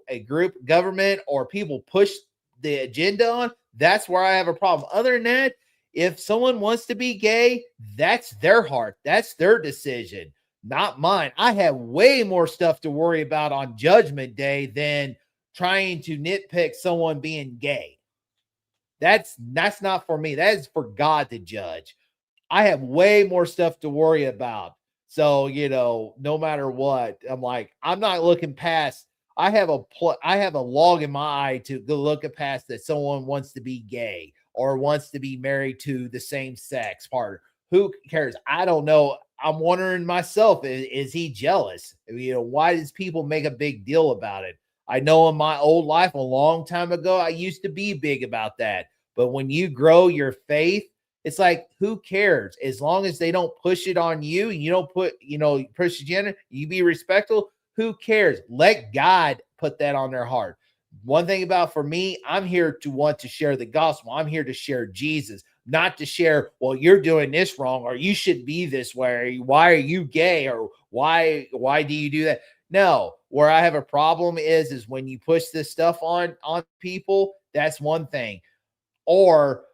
a group government or people push the agenda on, that's where I have a problem. Other than that, if someone wants to be gay, that's their heart. That's their decision, not mine. I have way more stuff to worry about on Judgment Day than trying to nitpick someone being gay. That's not for me. That is for God to judge. I have way more stuff to worry about. So, no matter what, I'm like, I'm not looking past. I have a log in my eye to go look at past that someone wants to be gay or wants to be married to the same sex partner. Who cares? I don't know. I'm wondering myself, is he jealous? Why does people make a big deal about it? I know in my old life, a long time ago, I used to be big about that. But when you grow your faith, it's like, who cares? As long as they don't push it on you and you don't push the gender, you be respectful. Who cares? Let God put that on their heart. One thing about, for me, I'm here to want to share the gospel. I'm here to share Jesus, not to share, well, you're doing this wrong, or you should be this way. Or why are you gay? Or why do you do that? No, where I have a problem is when you push this stuff on people. That's one thing. Or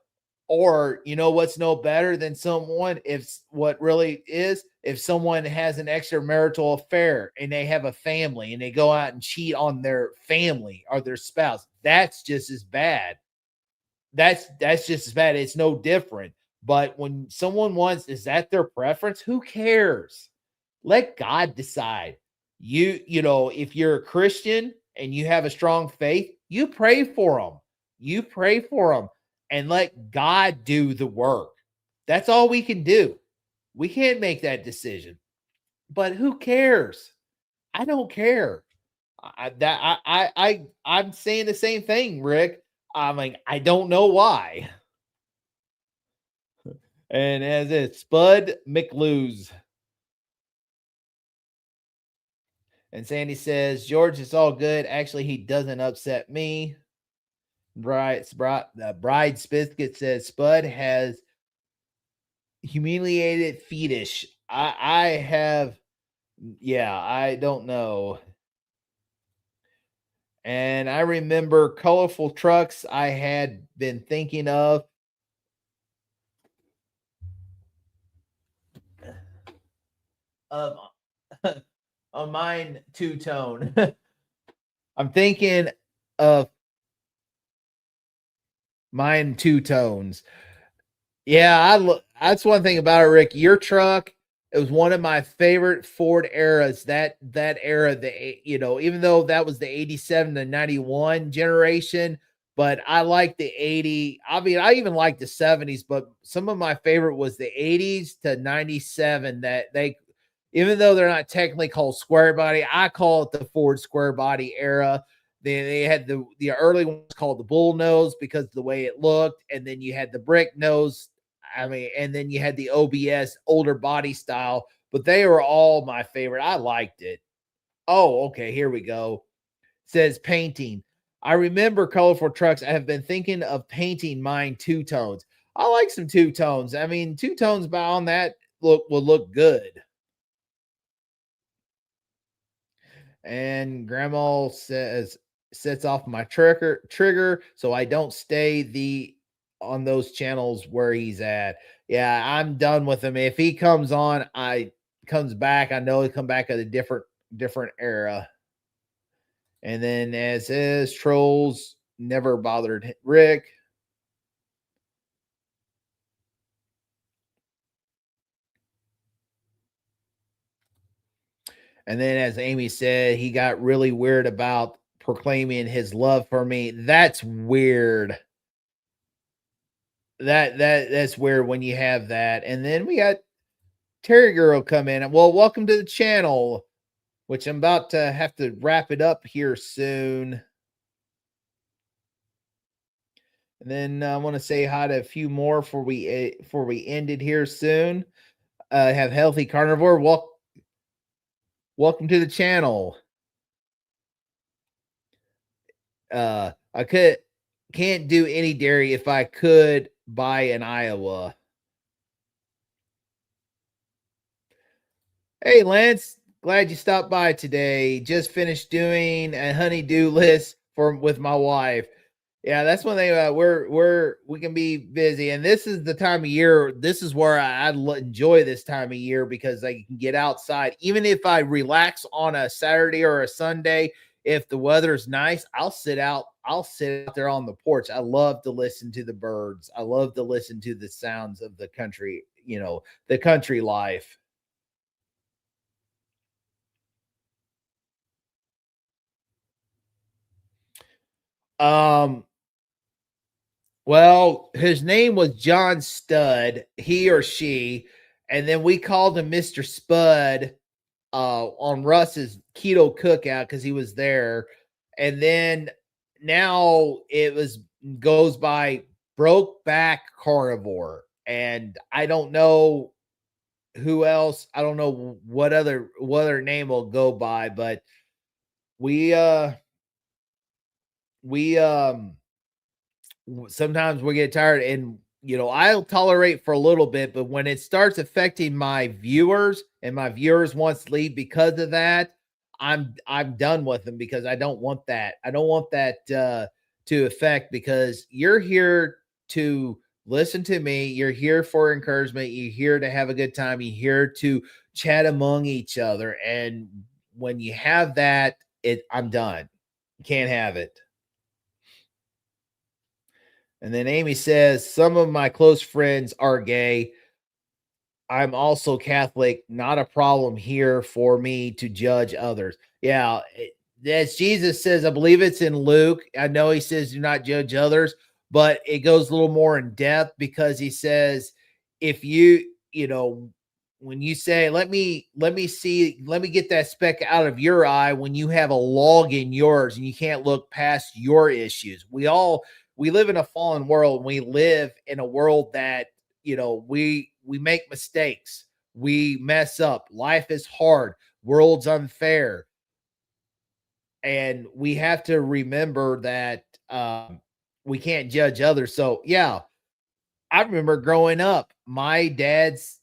what's no better than someone, if what really is, if someone has an extramarital affair and they have a family and they go out and cheat on their family or their spouse, that's just as bad. That's just as bad. It's no different. But when someone wants, is that their preference? Who cares? Let God decide. If you're a Christian and you have a strong faith, you pray for them. You pray for them and let God do the work. That's all we can do. We can't make that decision. But who cares? I don't care. I'm saying the same thing, Rick. I mean, I don't know why. And as it's Spud McLuse. And Sandy says, George, it's all good. Actually, he doesn't upset me. Bride Spitzkit says, Spud has humiliated fetish. I have, yeah, I don't know. And I remember colorful trucks I had been thinking of. On mine two-tone. I'm thinking of mine two tones. Yeah, that's one thing about it, Rick. Your truck, it was one of my favorite Ford eras. That era, even though that was the 87 to 91 generation, but I like the 80. I mean, I even like the 70s, but some of my favorite was the 80s to 97. That they, even though they're not technically called square body, I call it the Ford square body era. They had the early ones called the bull nose because of the way it looked, and then you had the brick nose. I mean, and then you had the OBS older body style, but they were all my favorite. I liked it. Oh, okay, here we go. It says painting. I remember colorful trucks. I have been thinking of painting mine two tones. I like some two tones. I mean, two tones on that look will look good. And grandma says sets off my trigger so I don't stay the on those channels where he's at. Yeah, I'm done with him. If he comes on, I comes back. I know he'll come back at a different era. And then as is trolls never bothered Rick. And then as Amy said, he got really weird about proclaiming his love for me. That's weird. That's weird when you have that. And then we got Terry Girl come in. Well, welcome to the channel, which I'm about to have to wrap it up here soon. And then I want to say hi to a few more before we end it here soon. Have healthy carnivore. Welcome to the channel. I can't do any dairy. If I could buy in Iowa. Hey Lance, glad you stopped by today. Just finished doing a honeydew list for with my wife. Yeah, that's one thing. We can be busy, and this is the time of year. This is where I enjoy this time of year because I can get outside. Even if I relax on a Saturday or a Sunday, if the weather's nice, I'll sit out. I'll sit out there on the porch. I love to listen to the birds. I love to listen to the sounds of the country. You know, the country life. Um, Well, his name was John Stud, he or she, and then we called him Mr. Spud on Russ's keto cookout because he was there. And then now it was goes by Broke Back Carnivore. And I don't know who else, I don't know what other name will go by, but we uh we sometimes we get tired and I'll tolerate for a little bit, but when it starts affecting my viewers and my viewers wants to leave because of that, I'm done with them because I don't want that. I don't want that to affect because you're here to listen to me. You're here for encouragement. You're here to have a good time. You're here to chat among each other. And when you have that, I'm done. Can't have it. And then Amy says, some of my close friends are gay. I'm also Catholic. Not a problem here for me to judge others. Yeah, as Jesus says, I believe it's in Luke. I know he says do not judge others, but it goes a little more in depth because he says, if when you say, let me get that speck out of your eye when you have a log in yours and you can't look past your issues. We live in a fallen world. And we live in a world that we make mistakes, we mess up, life is hard, world's unfair, and we have to remember that we can't judge others. So yeah, I remember growing up, my dad's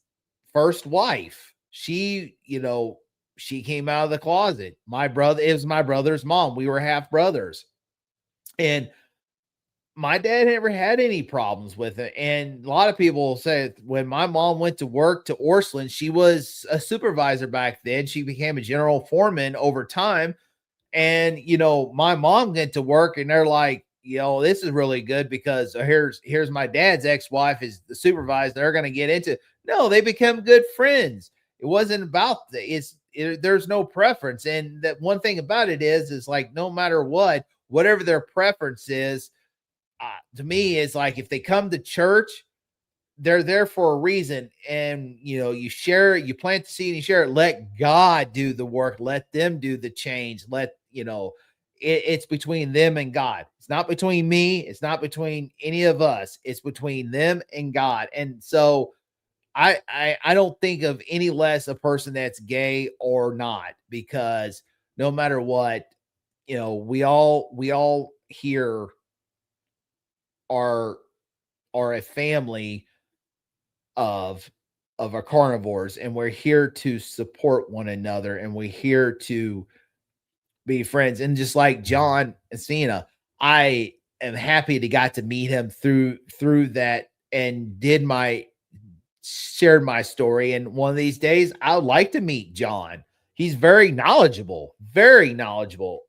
first wife, she came out of the closet. My brother, it was my brother's mom, we were half brothers, and my dad never had any problems with it. And a lot of people say when my mom went to work to Orslyn, she was a supervisor back then. She became a general foreman over time. And my mom went to work and they're like, this is really good because here's my dad's ex-wife is the supervisor. They're going to get into. No, they become good friends. It wasn't about there's no preference. And that one thing about it is like no matter whatever their preference is, to me is like if they come to church, they're there for a reason. And you share it, you plant the seed and you share it. Let God do the work, let them do the change. It's between them and God. It's not between me, it's not between any of us, it's between them and God. And so I don't think of any less a person that's gay or not, because no matter what, we all here are are a family of our carnivores, and we're here to support one another, and we're here to be friends. And just like John and Cena, I am happy to got to meet him through that and did my shared my story. And one of these days, I would like to meet John. He's very knowledgeable, very knowledgeable.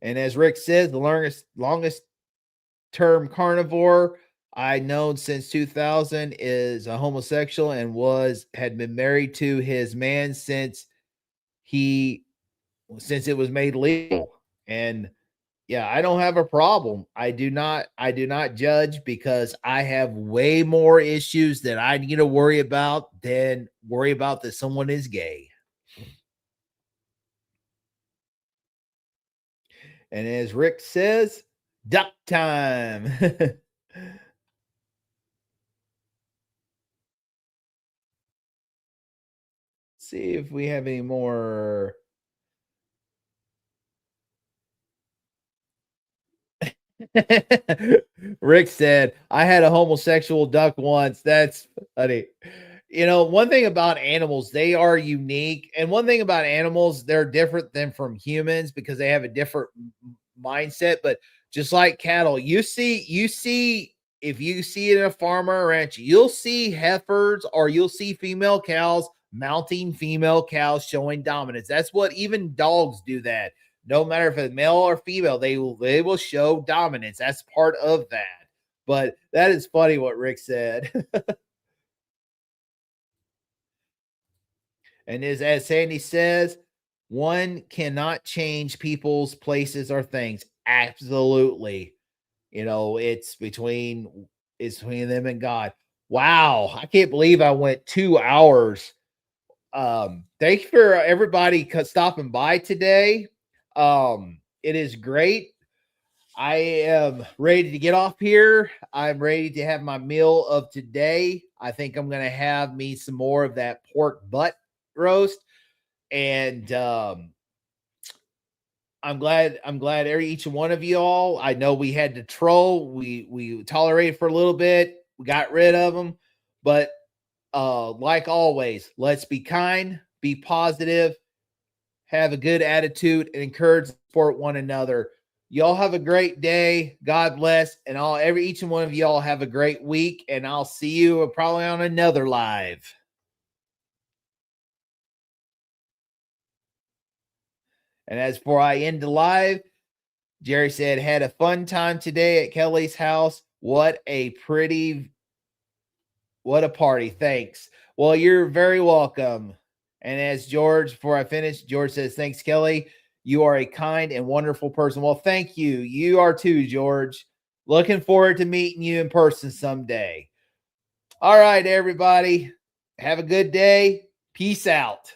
And as Rick says, the longest term carnivore I known since 2000 is a homosexual and was had been married to his man he since it was made legal. And yeah, I don't have a problem. I do not judge because I have way more issues that I need to worry about than worry about that someone is gay. And as Rick says, duck time. See if we have any more. Rick said, I had a homosexual duck once. That's funny. You know, one thing about animals, they are unique. And one thing about animals, they're different than from humans because they have a different mindset. But just like cattle, if you see it in a farmer or ranch, you'll see heifers or you'll see female cows mounting female cows showing dominance. That's what even dogs do that. No matter if it's male or female, they will show dominance. That's part of that. But that is funny what Rick said. And as Sandy says, one cannot change people's places or things. Absolutely. You know, it's between them and God. Wow, I can't believe I went 2 hours. Thank you for everybody stopping by today. It is great. I am ready to get off here. I'm ready to have my meal of today. I think I'm going to have me some more of that pork butt roast. And I'm glad each one of you all. I know we had to troll. We tolerated for a little bit. We got rid of them. But like always, let's be kind, be positive, have a good attitude, and encourage and support one another. Y'all have a great day. God bless. And each and one of y'all have a great week. And I'll see you probably on another live. And as for I end the live, Jerry said, had a fun time today at Kelly's house. What a party. Thanks. Well, you're very welcome. And as George, before I finish, George says, thanks, Kelly. You are a kind and wonderful person. Well, thank you. You are too, George. Looking forward to meeting you in person someday. All right, everybody. Have a good day. Peace out.